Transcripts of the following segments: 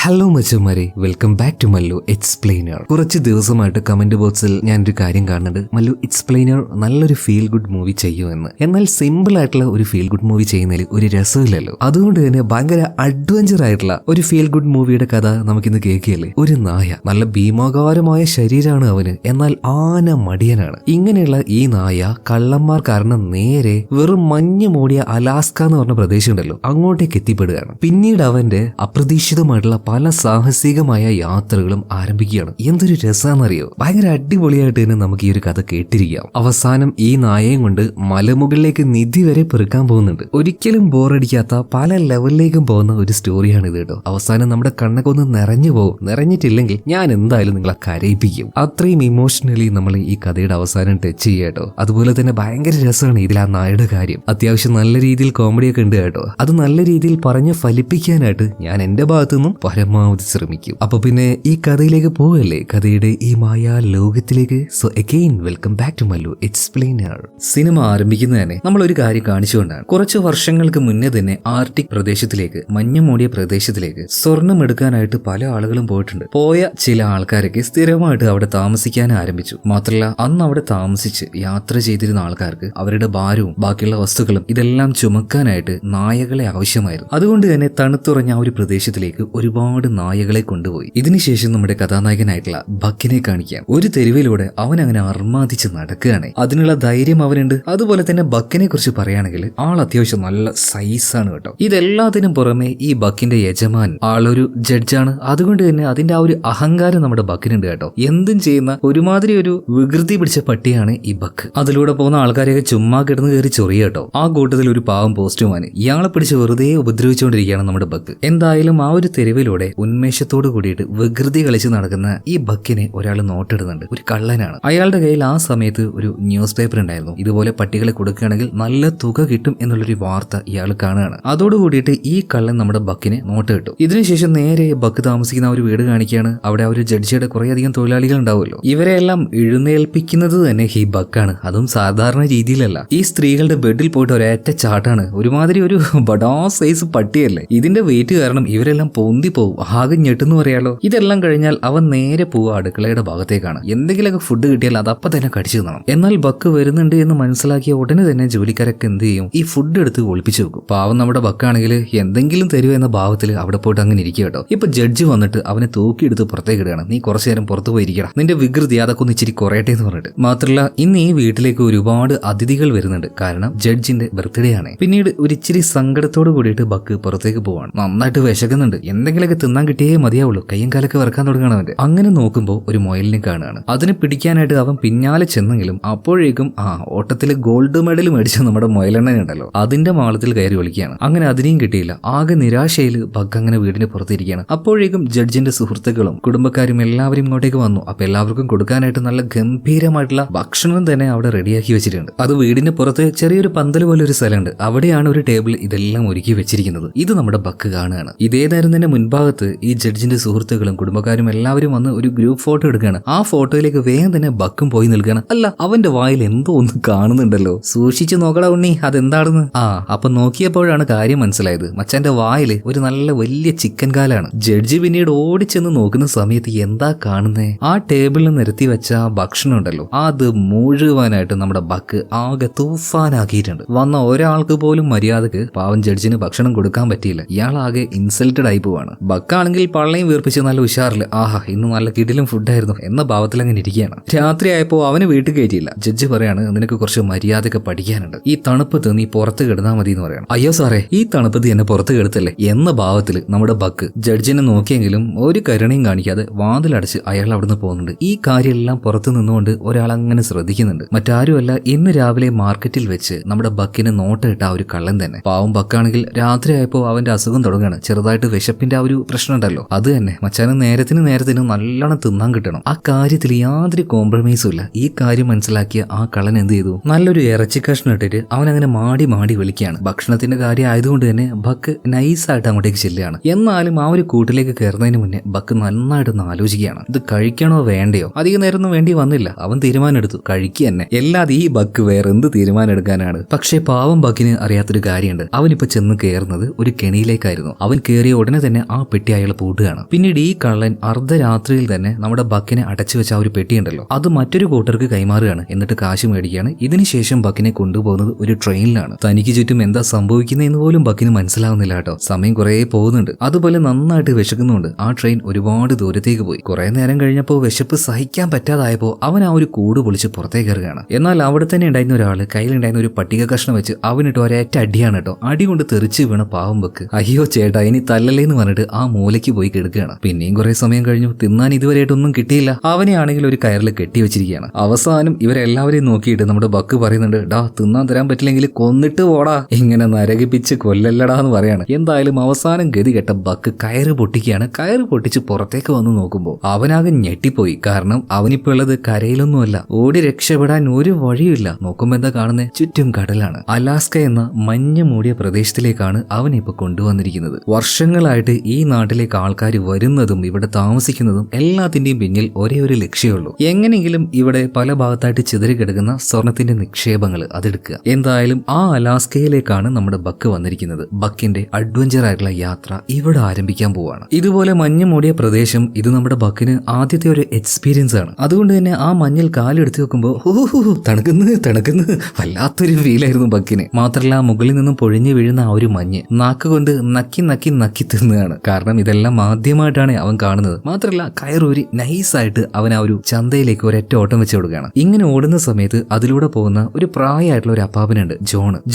Hello മച്ചന്മാരെ, welcome back to Mallu explainer. കുറച്ച് ദിവസമായിട്ട് കമന്റ് ബോക്സിൽ ഞാനൊരു കാര്യം കാണുന്നുണ്ട്, മല്ലു എക്സ്പ്ലെയിനർ നല്ലൊരു ഫീൽ ഗുഡ് മൂവി ചെയ്യുമെന്ന്. എന്നാൽ സിമ്പിൾ ആയിട്ടുള്ള ഒരു ഫീൽ ഗുഡ് മൂവി ചെയ്യുന്നതിൽ ഒരു രസമില്ലല്ലോ. അതുകൊണ്ട് തന്നെ ഭയങ്കര അഡ്വഞ്ചർ ആയിട്ടുള്ള ഒരു ഫീൽ ഗുഡ് മൂവിയുടെ കഥ നമുക്കിന്ന് കേൾക്കുകയല്ലേ. ഒരു നായ, നല്ല ഭീമാകാരമായ ശരീരമാണ് അവന്, എന്നാൽ ആന മടിയനാണ്. ഇങ്ങനെയുള്ള ഈ നായ കള്ളന്മാർ കാരണം നേരെ വെറും മഞ്ഞ് മൂടിയ അലാസ്ക എന്ന് പറഞ്ഞ പ്രദേശം ഉണ്ടല്ലോ, അങ്ങോട്ടേക്ക് എത്തിപ്പെടുകയാണ്. പിന്നീട് അവന്റെ അപ്രതീക്ഷിതമായിട്ടുള്ള പല സാഹസികമായ യാത്രകളും ആരംഭിക്കുകയാണ്. എന്തൊരു രസാന്നറിയോ, ഭയങ്കര അടിപൊളിയായിട്ട് തന്നെ നമുക്ക് ഈ ഒരു കഥ കേട്ടിരിക്കാം. അവസാനം ഈ നായയും കൊണ്ട് മലമുകളിലേക്ക് നിധി വരെ പെറുക്കാൻ പോകുന്നുണ്ട്. ഒരിക്കലും ബോറടിക്കാത്ത പല ലെവലിലേക്കും പോകുന്ന ഒരു സ്റ്റോറിയാണ് ഇത് കേട്ടോ. അവസാനം നമ്മുടെ കണ്ണൊക്കെ ഒന്ന് നിറഞ്ഞു പോകും. നിറഞ്ഞിട്ടില്ലെങ്കിൽ ഞാൻ എന്തായാലും നിങ്ങളെ കരയിപ്പിക്കും. അത്രയും ഇമോഷണലി നമ്മൾ ഈ കഥയുടെ അവസാനം ടച്ച് ചെയ്യുക കേട്ടോ. അതുപോലെ തന്നെ ഭയങ്കര രസമാണ് ഇതിൽ ആ നായയുടെ കാര്യം. അത്യാവശ്യം നല്ല രീതിയിൽ കോമഡിയൊക്കെ ഉണ്ട് കേട്ടോ. അത് നല്ല രീതിയിൽ പറഞ്ഞ് ഫലിപ്പിക്കാനായിട്ട് ഞാൻ എന്റെ ഭാഗത്തുനിന്നും പരമാവധി ശ്രമിക്കും. അപ്പൊ പിന്നെ ഈ കഥയിലേക്ക് പോവല്ലേ, കഥയുടെ ഈ മായാ ലോകത്തിലേക്ക്. So again welcome back to Mallu explainer. സിനിമ ആരംഭിക്കുന്നത് തന്നെ നമ്മൾ ഒരു കാര്യം കാണിച്ചുകൊണ്ടാണ്. കുറച്ച് വർഷങ്ങൾക്ക് മുന്നേ തന്നെ ആർട്ടിക് പ്രദേശത്തിലേക്ക്, മഞ്ഞ് മൂടിയ പ്രദേശത്തിലേക്ക് സ്വർണം എടുക്കാനായിട്ട് പല ആളുകളും പോയിട്ടുണ്ട്. പോയ ചില ആൾക്കാരൊക്കെ സ്ഥിരമായിട്ട് അവിടെ താമസിക്കാൻ ആരംഭിച്ചു. മാത്രമല്ല, അന്ന് അവിടെ താമസിച്ച് യാത്ര ചെയ്തിരുന്ന ആൾക്കാർക്ക് അവരുടെ ഭാരവും ബാക്കിയുള്ള വസ്തുക്കളും ഇതെല്ലാം ചുമക്കാനായിട്ട് നായകളെ ആവശ്യമായിരുന്നു. അതുകൊണ്ട് തന്നെ തണുത്തുറഞ്ഞ ആ ഒരു പ്രദേശത്തിലേക്ക് ഒരുപാട് നായകളെ കൊണ്ടുപോയി. ഇതിനുശേഷം നമ്മുടെ കഥാനായകനായിട്ടുള്ള ബക്കിനെ കാണിക്കാൻ ഒരു തെരുവിലൂടെ അവൻ അങ്ങനെ അർമാദിച്ച് നടക്കുകയാണ്. അതിനുള്ള ധൈര്യം അവനുണ്ട്. അതുപോലെ തന്നെ ബക്കിനെ കുറിച്ച് പറയുകയാണെങ്കിൽ ആൾ അത്യാവശ്യം നല്ല സൈസാണ് കേട്ടോ. ഇതെല്ലാത്തിനും പുറമെ ഈ ബക്കിന്റെ യജമാൻ ആളൊരു ജഡ്ജാണ്. അതുകൊണ്ട് തന്നെ അതിന്റെ ആ ഒരു അഹങ്കാരം നമ്മുടെ ബക്കിനുണ്ട് കേട്ടോ. എന്തും ചെയ്യുന്ന ഒരുമാതിരി ഒരു വികൃതി പിടിച്ച പട്ടിയാണ് ഈ ബക്ക്. അതിലൂടെ പോകുന്ന ആൾക്കാരെയൊക്കെ ചുമ്മാ കിടന്ന് കയറി ചൊറിയ കേട്ടോ. ആ കൂട്ടത്തിൽ ഒരു പാവം പോസ്റ്റ്മാൻ ഇയാളെ പിടിച്ച് വെറുതെ ഉപദ്രവിച്ചുകൊണ്ടിരിക്കുകയാണ് നമ്മുടെ ബക്ക്. എന്തായാലും ആ ഒരു തെരുവിലൂടെ ഉന്മേഷത്തോട് കൂടിയിട്ട് വികൃതി കളിച്ച് നടക്കുന്ന ഈ ബക്കിനെ ഒരാൾ നോട്ടിടുന്നുണ്ട്. ഒരു കള്ളനാണ്. അയാളുടെ കയ്യിൽ ആ സമയത്ത് ഒരു ന്യൂസ് പേപ്പർ ഉണ്ടായിരുന്നു. ഇതുപോലെ പട്ടികളെ കൊടുക്കുകയാണെങ്കിൽ നല്ല തുക കിട്ടും എന്നുള്ളൊരു വാർത്ത ഇയാൾ കാണുകയാണ്. അതോടുകൂടിയിട്ട് ഈ കള്ളൻ നമ്മുടെ ബക്കിനെ നോട്ട് കിട്ടും. ഇതിനുശേഷം നേരെ ബക്ക് താമസിക്കുന്ന ഒരു വീട് കാണിക്കുകയാണ്. അവിടെ ആ ഒരു ജഡ്ജിയുടെ കുറേയധികം തൊഴിലാളികൾ ഉണ്ടാവുമല്ലോ. ഇവരെല്ലാം എഴുന്നേൽപ്പിക്കുന്നത് തന്നെ ഈ ബക്കാണ്. അതും സാധാരണ രീതിയിലല്ല. ഈ സ്ത്രീകളുടെ ബെഡിൽ പോയിട്ട് ഒരേറ്റ ചാട്ടാണ്. ഒരുമാതിരി ഒരു ബഡാ സൈസ് പട്ടിയല്ലേ. ഇതിന്റെ വെയിറ്റ് കാരണം ഇവരെല്ലാം പൊന്തി പോകും. ആകെ ഞെട്ടെന്ന് പറയാലോ. ഇതെല്ലാം കഴിഞ്ഞാൽ അവൻ നേരെ പോവുക അടുക്കളയുടെ ഭാഗത്തേക്കാണ്. എന്തെങ്കിലുമൊക്കെ ഫുഡ് കിട്ടിയാൽ അതപ്പം തന്നെ കടിച്ചു തിന്നണം. എന്നാൽ ബക്ക് വരുന്നുണ്ട് എന്ന് മനസ്സിലാക്കിയ ഉടനെ തന്നെ ജോലിക്കാരൊക്കെ എന്ത് ചെയ്യും, ഈ ഫുഡ് എടുത്ത് ഒളിപ്പിച്ചു വെക്കും. പാവം നമ്മുടെ ബക്കാണെങ്കിൽ എന്തെങ്കിലും തരുമോ എന്ന ഭാവത്തിൽ അവിടെ പോയിട്ട് അങ്ങനെ ഇരിക്കുക കേട്ടോ. ഇപ്പൊ ജഡ്ജി വന്നിട്ട് അവനെ തൂക്കിയെടുത്ത് പുറത്തേക്ക് ഇടുകയാണ്. നീ കുറച്ചു നേരം പുറത്തു പോയിരിക്കണം, നിന്റെ വികൃതി അതൊക്കെ ഒന്ന് ഇച്ചിരി കുറയട്ടെ എന്ന് പറഞ്ഞിട്ട്. മാത്രമല്ല, ഇന്ന് ഈ വീട്ടിലേക്ക് ഒരുപാട് അതിഥികൾ വരുന്നുണ്ട്. കാരണം ജഡ്ജിന്റെ ബർത്ത്ഡേ ആണ്. പിന്നീട് ഒരു ഇച്ചിരി സങ്കടത്തോട് കൂടിയിട്ട് ബക്ക് പുറത്തേക്ക് പോവാണ്. നന്നായിട്ട് വിശക്കുന്നുണ്ട്. എന്തെങ്കിലുമൊക്കെ തിന്നാൻ കിട്ടിയേ മതിയാവുള്ളൂ. കയ്യും കാലൊക്കെ വറക്കാൻ തുടങ്ങണം അവന്റെ. അങ്ങനെ നോക്കുമ്പോൾ ഒരു മുയലിനെ കാണുകയാണ്. അതിനെ പിടിക്കാനായിട്ട് അവൻ പിന്നാലെ ചെന്നെങ്കിലും അപ്പോഴേക്കും ഓട്ടത്തിൽ ഗോൾഡ് മെഡൽ മേടിച്ച നമ്മുടെ മുയലെണ്ണൻ ഉണ്ടല്ലോ, അതിന്റെ മാളത്തിൽ കയറി വിളിക്കുകയാണ്. അങ്ങനെ അതിനെയും കിട്ടിയില്ല. ആകെ നിരാശയിൽ ബഗ് അങ്ങനെ വീടിന് പുറത്തിരിക്കുകയാണ്. അപ്പോഴേക്കും ജഡ്ജിന്റെ സുഹൃത്തുക്കളും കുടുംബക്കാരും എല്ലാവരും ഇങ്ങോട്ടേക്ക് വന്നു. അപ്പൊ എല്ലാവർക്കും കൊടുക്കാനായിട്ട് നല്ല ഗംഭീരമായിട്ടുള്ള ഭക്ഷണം തന്നെ അവിടെ റെഡിയാക്കി വെച്ചിട്ടുണ്ട്. അത് വീടിന് പുറത്ത് ചെറിയൊരു പന്തൽ പോലെ ഒരു സ്ഥലമുണ്ട്. അവിടെയാണ് ഒരു ടേബിൾ ഇതെല്ലാം ഒരുക്കി വെച്ചിരിക്കുന്നത്. ഇത് നമ്മുടെ ബക്ക് കാണുകയാണ്. ഇതേതായിരുന്നതിന്റെ മുൻഭാഗത്ത് ഈ ജഡ്ജിന്റെ സുഹൃത്തുക്കളും കുടുംബക്കാരും എല്ലാവരും വന്ന് ഒരു ഗ്രൂപ്പ് ഫോട്ടോ എടുക്കുകയാണ്. ആ ഫോട്ടോയിലേക്ക് വേഗം തന്നെ ബക്കും പോയി നിൽക്കുകയാണ്. അല്ല, അവന്റെ വായിൽ എന്തോ ഒന്ന് കാണുന്നുണ്ടല്ലോ. സൂക്ഷിച്ചു നോക്കടാ ഉണ്ണി, അതെന്താണെന്ന്. അപ്പൊ നോക്കിയപ്പോഴാണ് കാര്യം മനസ്സിലായത്. മച്ചാന്റെ വായില് ഒരു നല്ല വലിയ ചിക്കൻ കാലാണ്. ജഡ്ജി പിന്നീട് ഓടിച്ചെന്ന് നോക്കുന്ന സമയത്ത് എന്താ കാണുന്നേ, ആ ടേബിളിൽ നിരത്തി വെച്ച ഭക്ഷണം ഉണ്ടല്ലോ, അത് മുഴുവനായിട്ട് നമ്മുടെ ബക്ക് ആകെ തൂഫാനാക്കിയിട്ടുണ്ട്. വന്ന ഒരാൾക്ക് പോലും മര്യാദക്ക് പാവം ജഡ്ജിന് ഭക്ഷണം കൊടുക്കാൻ പറ്റിയില്ല. ഇയാളാകെ ഇൻസൾട്ടഡ് ആയി പോവാണ്. ബക്കാണെങ്കിൽ പള്ളയും വീർപ്പിച്ച് നല്ല ഉഷാറില് ഇന്ന് നല്ല കിടിലും ഫുഡായിരുന്നു എന്ന ഭാവത്തിൽ അങ്ങനെ ഇരിക്കുകയാണ്. രാത്രിയായപ്പോ അവന് വീട്ടിൽ കയറ്റിയില്ല. ജഡ്ജി പറയാണ്, നിനക്ക് കുറച്ച് മര്യാദയൊക്കെ പഠിക്കാനുണ്ട്. ഈ തണുപ്പത്ത് നീ പുറത്ത് കിടന്നാ മതി എന്ന് പറയണം. അയ്യോ സാറേ, ഈ തണുപ്പത്ത് എന്നെ പുറത്ത് കിടത്തല്ലേ എന്ന ഭാവത്തിൽ നമ്മുടെ ബക്ക് ജഡ്ജിനെ നോക്കിയെങ്കിലും ഒരു കരുണയും കാണിക്കാതെ വാതിലടച്ച് അയാൾ അവിടുന്ന് പോകുന്നുണ്ട്. ഈ കാര്യമെല്ലാം പുറത്തു നിന്നുകൊണ്ട് ഒരാൾ അങ്ങനെ ശ്രദ്ധിക്കുന്നുണ്ട്. മറ്റാരുമല്ല, ഇന്ന് രാവിലെ മാർക്കറ്റിൽ വെച്ച് നമ്മുടെ ബക്കിന് നോട്ടിട്ട ആ ഒരു കള്ളൻ തന്നെ. പാവം ബക്കാണെങ്കിൽ രാത്രിയായപ്പോ അവന്റെ അസുഖം തുടങ്ങുകയാണ്. ചെറുതായിട്ട് വിശപ്പിന്റെ ആ ഒരു പ്രശ്നം ഉണ്ടല്ലോ, അത് തന്നെ. മച്ചാന് നേരത്തിന് നല്ലോണം തിന്നാൻ കിട്ടണം. ആ കാര്യത്തിൽ യാതൊരു കോംപ്രമൈസും ഇല്ല. ഈ കാര്യം മനസ്സിലാക്കിയ ആ കള്ളൻ എന്ത് ചെയ്തു, നല്ലൊരു ഇറച്ചി കഷ്ണം ഇട്ടിട്ട് അവൻ അങ്ങനെ മാടി വിളിക്കുകയാണ്. ഭക്ഷണത്തിന്റെ കാര്യം ആയതുകൊണ്ട് തന്നെ ബക്ക് നൈസായിട്ട് അങ്ങോട്ടേക്ക് ചെല്ലുകയാണ്. എന്നാലും ആ ഒരു കൂട്ടിലേക്ക് കയറുന്നതിന് മുന്നേ ബക്ക് നന്നായിട്ടൊന്ന് ആലോചിക്കുകയാണ്. ഇത് കഴിക്കണോ വേണ്ടയോ? അധികം നേരമൊന്നും വേണ്ടി വന്നില്ല. അവൻ തീരുമാനം എടുത്തു, കഴിക്കുക തന്നെ. അല്ലാതെ ഈ ബക്ക് വേറെ എന്ത് തീരുമാനം എടുക്കാനാണ്? പക്ഷേ പാവം ബക്കിന് അറിയാത്തൊരു കാര്യമുണ്ട്. അവനിപ്പോ ചെന്ന് കയറുന്നത് ഒരു കെണിയിലേക്കായിരുന്നു. അവൻ കയറിയ ഉടനെ തന്നെ ആ പെട്ടി അയാൾ പൂട്ടുകയാണ്. പിന്നീട് ഈ കള്ളൻ അർദ്ധരാത്രിയിൽ തന്നെ നമ്മുടെ ബക്കിനെ അടച്ചു വെച്ച ആ ഒരു പെട്ടി ഉണ്ടല്ലോ അത് മറ്റൊരു കൂട്ടർക്ക് കൈമാറുകയാണ്. എന്നിട്ട് കാശ് മേടിക്കുകയാണ്. ഇതിനുശേഷം ബക്കിനെ കൊണ്ടുപോകുന്നത് ഒരു ട്രെയിനിലാണ്. തനിക്ക് ചുറ്റും എന്താ സംഭവിക്കുന്നതെന്ന് പോലും ബക്കിന് മനസ്സിലാവുന്നില്ല കേട്ടോ. സമയം കുറെ പോകുന്നുണ്ട്. അതുപോലെ നന്നായിട്ട് വിശക്കുന്നുണ്ട്. ആ ട്രെയിൻ ഒരുപാട് ദൂരത്തേക്ക് പോയി. കുറെ നേരം കഴിഞ്ഞപ്പോൾ വിശപ്പ് സഹിക്കാൻ പറ്റാതായപ്പോൾ അവൻ ആ ഒരു കൂട് പൊളിച്ച് പുറത്തേക്ക് ഇറങ്ങുകയാണ്. എന്നാൽ അവിടെ തന്നെ ഉണ്ടായിരുന്ന ഒരാള് കയ്യിലുണ്ടായിരുന്ന ഒരു പട്ടിക കഷ്ണം വെച്ച് അവനിട്ട് ഒരേറ്റ അടിയാണ് കേട്ടോ. അടി കൊണ്ട് തെറിച്ച് വീണ പാവം ബക്ക് അയ്യോ ചേട്ടാ ഇനി തല്ലല്ലേന്ന് പറഞ്ഞിട്ട് ആ മൂലയ്ക്ക് പോയി കിടക്കുകയാണ്. പിന്നെയും കുറെ സമയം കഴിഞ്ഞു. തിന്നാൻ ഇതുവരെയായിട്ടൊന്നും കിട്ടിയില്ല. അവനെ ആണെങ്കിൽ ഒരു കയറിൽ കെട്ടി വെച്ചിരിക്കുകയാണ്. അവസാനം ഇവരെല്ലാവരെയും നോക്കിയിട്ട് നമ്മുടെ ബക്ക് പറയുന്നുണ്ട്, ഡാ തിന്നാൻ തരാൻ പറ്റില്ലെങ്കിൽ കൊന്നിട്ട് പോടാ, ഇങ്ങനെ നരകിപ്പിച്ച് കൊല്ലല്ലടാ എന്ന് പറയാണ്. എന്തായാലും അവസാനം ഗതി കെട്ട ബക്ക് കയറ് പൊട്ടിക്കുകയാണ്. കയറ് പൊട്ടിച്ച് പുറത്തേക്ക് വന്ന് നോക്കുമ്പോൾ അവനാകെ ഞെട്ടിപ്പോയി. കാരണം അവനിപ്പോ ഉള്ളത് കരയിലൊന്നുമല്ല. ഓടി രക്ഷപ്പെടാൻ ഒരു വഴിയില്ല. നോക്കുമ്പോ എന്താ കാണുന്നത്? ചുറ്റും കടലാണ്. അലാസ്ക എന്ന മഞ്ഞ് മൂടിയ പ്രദേശത്തിലേക്കാണ് അവനിപ്പോ കൊണ്ടുവന്നിരിക്കുന്നത്. വർഷങ്ങളായിട്ട് ഈ നാട്ടിലേക്ക് ആൾക്കാർ വരുന്നതും ഇവിടെ താമസിക്കുന്നതും എല്ലാത്തിന്റെയും പിന്നിൽ ഒരേ ഒരു ലക്ഷ്യമുള്ളൂ, എങ്ങനെയെങ്കിലും ഇവിടെ പല ഭാഗത്തായിട്ട് ചിതറി കിടക്കുന്ന സ്വർണത്തിന്റെ നിക്ഷേപങ്ങൾ അതെടുക്കുക. എന്തായാലും ആ അലാസ്കയിലേക്കാണ് നമ്മുടെ ബക്ക് വന്നിരിക്കുന്നത്. ബക്കിന്റെ അഡ്വഞ്ചർ ആയിട്ടുള്ള യാത്ര ഇവിടെ ആരംഭിക്കാൻ പോവാണ്. ഇതുപോലെ മഞ്ഞ് മൂടിയ പ്രദേശം ഇത് നമ്മുടെ ബക്കിന് ആദ്യത്തെ ഒരു എക്സ്പീരിയൻസ് ആണ്. അതുകൊണ്ട് തന്നെ ആ മഞ്ഞിൽ കാലെടുത്ത് വെക്കുമ്പോൾ തണുക്കുന്നു വല്ലാത്തൊരു ഫീലായിരുന്നു ബക്കിന്. മാത്രമല്ല മുകളിൽ നിന്നും പൊഴിഞ്ഞു വീഴുന്ന ആ ഒരു മഞ്ഞ് നാക്ക് കൊണ്ട് നക്കി തിന്നുകയാണ്. കാരണം ഇതെല്ലാം ആദ്യമായിട്ടാണ് അവൻ കാണുന്നത്. മാത്രമല്ല കയറൂരി നൈസായിട്ട് അവൻ ആ ഒരു ചന്തയിലേക്ക് ഒരൊറ്റ ഓട്ടം വെച്ച് കൊടുക്കുകയാണ്. ഇങ്ങനെ ഓടുന്ന സമയത്ത് അതിലൂടെ പോകുന്ന ഒരു പ്രായമായിട്ടുള്ള ഒരു അപ്പാപ്പനുണ്ട്,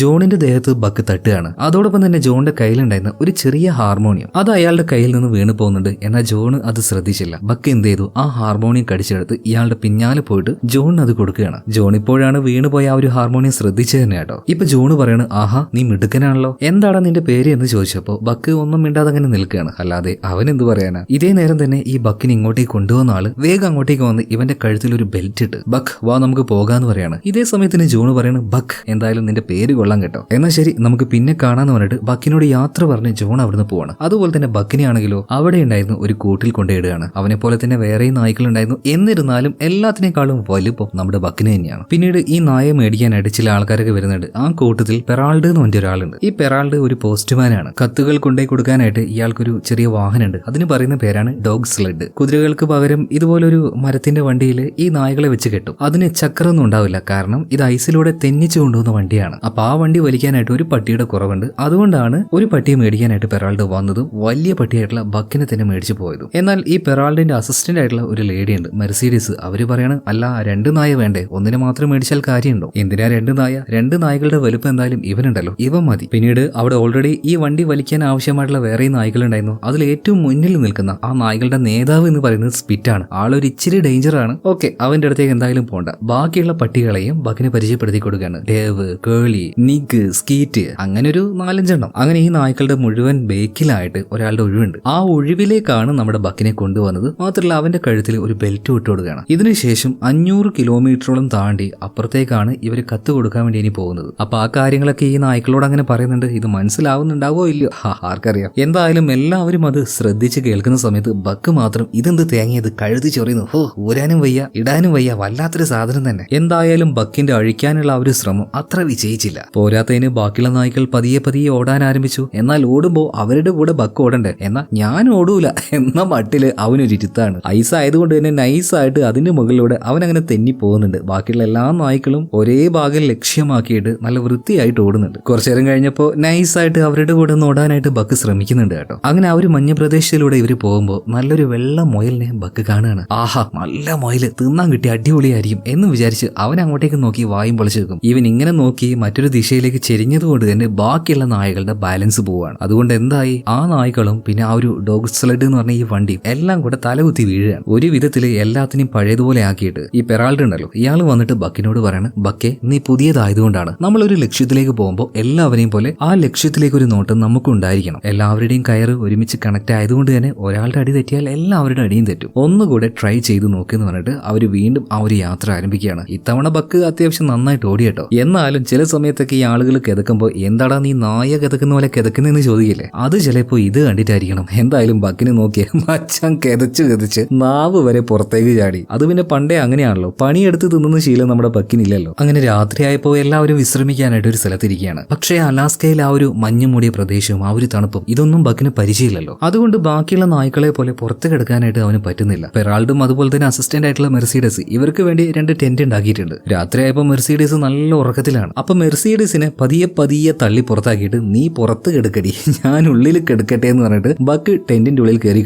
ജോണിന്റെ ദേഹത്ത് ബക്ക് തട്ടുകയാണ്. അതോടൊപ്പം തന്നെ ജോണിന്റെ കയ്യിലുണ്ടായിരുന്ന ഒരു ചെറിയ ഹാർമോണിയം അത് അയാളുടെ കയ്യിൽ നിന്ന് വീണ് പോകുന്നുണ്ട്. എന്നാൽ ജോൺ അത് ശ്രദ്ധിച്ചില്ല. ബക്ക് എന്ത് ചെയ്തു? ആ ഹാർമോണിയം കടിച്ചെടുത്ത് ഇയാളുടെ പിന്നാലെ പോയിട്ട് ജോണിന് അത് കൊടുക്കുകയാണ്. ജോൺ ഇപ്പോഴാണ് വീണുപോയ ആ ഒരു ഹാർമോണിയം ശ്രദ്ധിച്ചത് തന്നെ കേട്ടോ. ഇപ്പൊ ജോണ് പറയാണ്, ആഹാ നീ മിടുക്കനാണല്ലോ, എന്താണ് നിന്റെ പേര് എന്ന് ചോദിച്ചപ്പോ ബക്ക് ഒന്നും മിണ്ടാതെ അങ്ങനെ നിൽക്കുകയാണ്. അല്ലാതെ അവൻ എന്ത് പറയാനാ? ഇതേ നേരം തന്നെ ഈ ബക്കിനെ ഇങ്ങോട്ടേക്ക് കൊണ്ടുവന്ന ആള് വേഗം അങ്ങോട്ടേക്ക് വന്ന് ഇവന്റെ കഴുത്തിൽ ഒരു ബെൽറ്റ് ഇട്ട്, ബക്ക് വാ നമുക്ക് പോകാന്ന് പറയാണ്. ഇതേ സമയത്തിന് ജോണ് പറയാണ്, ബക്ക് എന്തായാലും നിന്റെ പേര് കൊള്ളാൻ കേട്ടോ, എന്നാൽ ശരി നമുക്ക് പിന്നെ കാണാന്ന് പറഞ്ഞിട്ട് ബക്കിനോട് യാത്ര പറഞ്ഞ് ജോൺ അവിടുന്ന് പോവാണ്. അതുപോലെ തന്നെ ബക്കിനെ ആണെങ്കിലോ അവിടെ ഉണ്ടായിരുന്നു ഒരു കൂട്ടിൽ കൊണ്ടിടുകയാണ്. അവനെ പോലെ തന്നെ വേറെയും നായ്ക്കളുണ്ടായിരുന്നു. എന്നിരുന്നാലും എല്ലാത്തിനേക്കാളും വലുപ്പം നമ്മുടെ ബക്കിന് തന്നെയാണ്. പിന്നീട് ഈ നായ മേടിക്കാനായിട്ട് ചില ആൾക്കാരൊക്കെ വരുന്നുണ്ട്. ആ കൂട്ടത്തിൽ പെറാൾഡ് എന്ന് പറഞ്ഞ ഒരാളുണ്ട്. ഈ പെറാൾഡ് ഒരു പോസ്റ്റ്മാനാണ്. കത്തുകൾ കൊണ്ടേ കൊടുക്കാനായിട്ട് ഇയാൾക്കൊരു ചെറിയ വാഹനമുണ്ട്. അതിന് പറയുന്ന പേരാണ് ഡോഗ് സ്ലെഡ്. കുതിരകൾക്ക് പകരം ഇതുപോലൊരു മരത്തിന്റെ വണ്ടിയിൽ ഈ നായകളെ വെച്ച് കെട്ടും. അതിന് ചക്രമൊന്നും ഉണ്ടാവില്ല, കാരണം ഇത് ഐസിലൂടെ തെന്നിച്ചു കൊണ്ടുവന്ന വണ്ടിയാണ്. അപ്പൊ ആ വണ്ടി വലിക്കാനായിട്ട് ഒരു പട്ടിയുടെ കുറവുണ്ട്. അതുകൊണ്ടാണ് ഒരു പട്ടിയെ മേടിക്കാനായിട്ട് പെറാൾഡ് വന്നതും വലിയ പട്ടിയായിട്ടുള്ള ബക്കിനെ തന്നെ മേടിച്ചു പോയതും. എന്നാൽ ഈ പെറാൾഡിന്റെ അസിസ്റ്റന്റ് ആയിട്ടുള്ള ഒരു ലേഡി ഉണ്ട്, മെർസീഡീസ്. അവര് പറയാണ്, അല്ല 2 നായ വേണ്ടേ, ഒന്നിനെ മാത്രം മേടിച്ചാൽ കാര്യമുണ്ടോ? എന്തിനാ 2 നായ? 2 നായകളുടെ വലുപ്പം എന്തായാലും ഇവനുണ്ടല്ലോ, ഇവൻ മതി. പിന്നീട് അവിടെ ഓൾറെഡി ഈ വണ്ടി വലിക്കാൻ ആവശ്യമായിട്ടുള്ള വേറെ നായ്ക്കളുണ്ടായിരുന്നു. അതിൽ ഏറ്റവും മുന്നിൽ നിൽക്കുന്ന ആ നായ്ക്കളുടെ നേതാവ് എന്ന് പറയുന്നത് സ്പിറ്റാണ്. ആളൊരു ഇച്ചിരി ഡേഞ്ചറാണ്. ഓക്കെ, അവന്റെ അടുത്തേക്ക് എന്തായാലും പോണ്ട. ബാക്കിയുള്ള പട്ടികളെയും ബക്കിനെ പരിചയപ്പെടുത്തി കൊടുക്കുകയാണ്. ഡേവ്, കേളി, നിഗ്, സ്കീറ്റ്, അങ്ങനെ ഒരു 4-5 എണ്ണം. അങ്ങനെ ഈ നായ്ക്കളുടെ മുഴുവൻ ബേക്കിലായിട്ട് ഒരാളുടെ ഒഴിവുണ്ട്. ആ ഒഴിവിലേക്കാണ് നമ്മുടെ ബക്കിനെ കൊണ്ടുവന്നത്. മാത്രമല്ല അവന്റെ കഴുത്തിൽ ഒരു ബെൽറ്റ് ഇട്ട് കൊടുക്കുകയാണ്. ഇതിനുശേഷം 500 കിലോമീറ്ററോളം താണ്ടി അപ്പുറത്തേക്കാണ് ഇവർ കത്ത് കൊടുക്കാൻ വേണ്ടി ഇനി പോകുന്നത്. അപ്പൊ ആ കാര്യങ്ങളൊക്കെ ഈ നായ്ക്കളോട് അങ്ങനെ പറയുന്നുണ്ട്. ഇത് മനസ്സിലാവുന്നുണ്ടാവോ ഇല്ലയോ ആർക്കറിയാം. എന്തായാലും എല്ലാവരും അത് ശ്രദ്ധിച്ച് കേൾക്കുന്ന സമയത്ത് ബക്ക് മാത്രം ഇതെന്ത് തേങ്ങിയത്, കഴുതി ചൊറിയുന്നു, ഊരാനും വയ്യ ഇടാനും വയ്യ, വല്ലാത്തൊരു സാധനം തന്നെ. എന്തായാലും ബക്കിന്റെ അഴിക്കാനുള്ള ആ ഒരു ശ്രമം അത്ര വിജയിച്ചില്ല. പോരാത്തതിന് ബാക്കിയുള്ള നായ്ക്കൾ പതിയെ ഓടാൻ ആരംഭിച്ചു. എന്നാൽ ഓടുമ്പോ അവരുടെ കൂടെ ബക്ക് ഓടണ്ടേ, എന്നാൽ ഞാൻ ഓടൂല എന്ന മട്ടില് അവനൊരു ഇരുത്താണ്. ഐസ് ആയതുകൊണ്ട് തന്നെ നൈസായിട്ട് അതിന്റെ മുകളിലൂടെ അവൻ അങ്ങനെ തെന്നി പോകുന്നുണ്ട്. ബാക്കിയുള്ള എല്ലാ നായ്ക്കളും ഒരേ ഭാഗം ലക്ഷ്യമാക്കിയിട്ട് നല്ല വൃത്തിയായിട്ട് ഓടുന്നുണ്ട്. കുറച്ചു നേരം കഴിഞ്ഞപ്പോൾ നൈസായിട്ട് അവരുടെ കൂടെ ഒന്ന് ഓടാനായിട്ട് ബക്ക് ശ്രമിക്കുന്നുണ്ട് കേട്ടോ. അങ്ങനെ ആ ഒരു മഞ്ഞപ്രദേശത്തിലൂടെ ഇവർ പോകുമ്പോൾ നല്ലൊരു വെള്ള മുയലിനെ ബക്ക് കാണുകയാണ്. ആഹാ നല്ല മുയല്, തിന്നാൻ കിട്ടി അടിപൊളിയായിരിക്കും എന്ന് വിചാരിച്ച് അവൻ അങ്ങോട്ടേക്ക് നോക്കി വായും പൊളിച്ചു വെക്കും. ഇവൻ ഇങ്ങനെ നോക്കി മറ്റൊരു ദിശയിലേക്ക് ചെരിഞ്ഞതുകൊണ്ട് തന്നെ ബാക്കിയുള്ള നായകളുടെ ബാലൻസ് പോവാണ്. അതുകൊണ്ട് എന്തായി, ആ നായ്ക്കളും പിന്നെ ആ ഒരു ഡോഗ് സ്ലെഡ് എന്ന് പറഞ്ഞ ഈ വണ്ടി എല്ലാം കൂടെ തലകുത്തി വീഴുകയാണ്. ഒരു വിധത്തിൽ എല്ലാത്തിനും പഴയതുപോലെ ആക്കിയിട്ട് ഈ പെറാൾഡ് ഉണ്ടല്ലോ, ഇയാൾ വന്നിട്ട് ബക്കിനോട് പറയാണ്, ബക്കെ നീ പുതിയതായതുകൊണ്ടാണ് നമ്മളൊരു ലക്ഷ്യത്തിലേക്ക് പോകുമ്പോൾ എല്ലാവരെയും പോലെ ആ ലക്ഷ്യത്തിലേക്ക് ഒരു നോട്ടം നമുക്കും ഉണ്ടായിരിക്കണം. എല്ലാവരുടെയും കയറ് ഒരുമിച്ച് കണക്ട് ആയതുകൊണ്ട് തന്നെ ഒരാളുടെ അടി തെറ്റിയാൽ എല്ലാവരുടെ അടിയും തെറ്റും. ഒന്നുകൂടെ ട്രൈ ചെയ്ത് നോക്കിയെന്ന് പറഞ്ഞിട്ട് അവർ വീണ്ടും ആ ഒരു യാത്ര ആരംഭിക്കുകയാണ്. ഇത്തവണ ബക്ക് അത്യാവശ്യം നന്നായിട്ട് ഓടിയട്ടോ. എന്നാലും ചില സമയത്തൊക്കെ ഈ ആളുകൾ കിതക്കുമ്പോൾ എന്താടാ നീ നായ കിതക്കുന്ന പോലെ കിതക്കുന്നതെന്ന് ചോദിക്കില്ലേ, അത് ചിലപ്പോ ഇത് കണ്ടിട്ടായിരിക്കണം. എന്തായാലും ബക്കിനെ നോക്കിയ മച്ചാൻ കിതച്ച് നാവ് വരെ പുറത്തേക്ക് ചാടി. അത് പിന്നെ പണ്ടേ അങ്ങനെയാണല്ലോ, പണിയെടുത്ത് തിന്നുന്ന ശീലം നമ്മുടെ ബക്കിനില്ലല്ലോ. അങ്ങനെ രാത്രിയായപ്പോൾ എല്ലാവരും വിശ്രമിക്കാനായിട്ട് ഒരു സ്ഥലത്തിരിക്കുകയാണ്. പക്ഷേ അലാസ്കയിൽ ആ ഒരു മഞ്ഞ് മൂടിയ പ്രദേശവും ആ ഒരു തണുപ്പും ഇതൊന്നും ബക്കിന് പരിചയമില്ല. പറ്റിയില്ലല്ലോ. അതുകൊണ്ട് ബാക്കിയുള്ള നായ്ക്കളെ പോലെ പുറത്ത് കിടക്കാനായിട്ട് അവന് പറ്റുന്നില്ല. പെറാൾഡും അതുപോലെ തന്നെ അസിസ്റ്റന്റ് ആയിട്ടുള്ള മെർസിഡസ് ഇവർക്ക് വേണ്ടി 2 ടെന്റ് ഉണ്ടാക്കിയിട്ടുണ്ട്. രാത്രിയായപ്പോൾ മെർസിഡസ് നല്ല ഉറക്കത്തിലാണ്. അപ്പൊ മെർസിഡസിനെ പതിയെ തള്ളി പുറത്താക്കിയിട്ട് നീ പുറത്ത് കിടക്കടി, ഞാൻ ഉള്ളിൽ കിടക്കട്ടെ എന്ന് പറഞ്ഞിട്ട് ബക്ക് ടെന്റിന്റെ ഉള്ളിൽ കയറി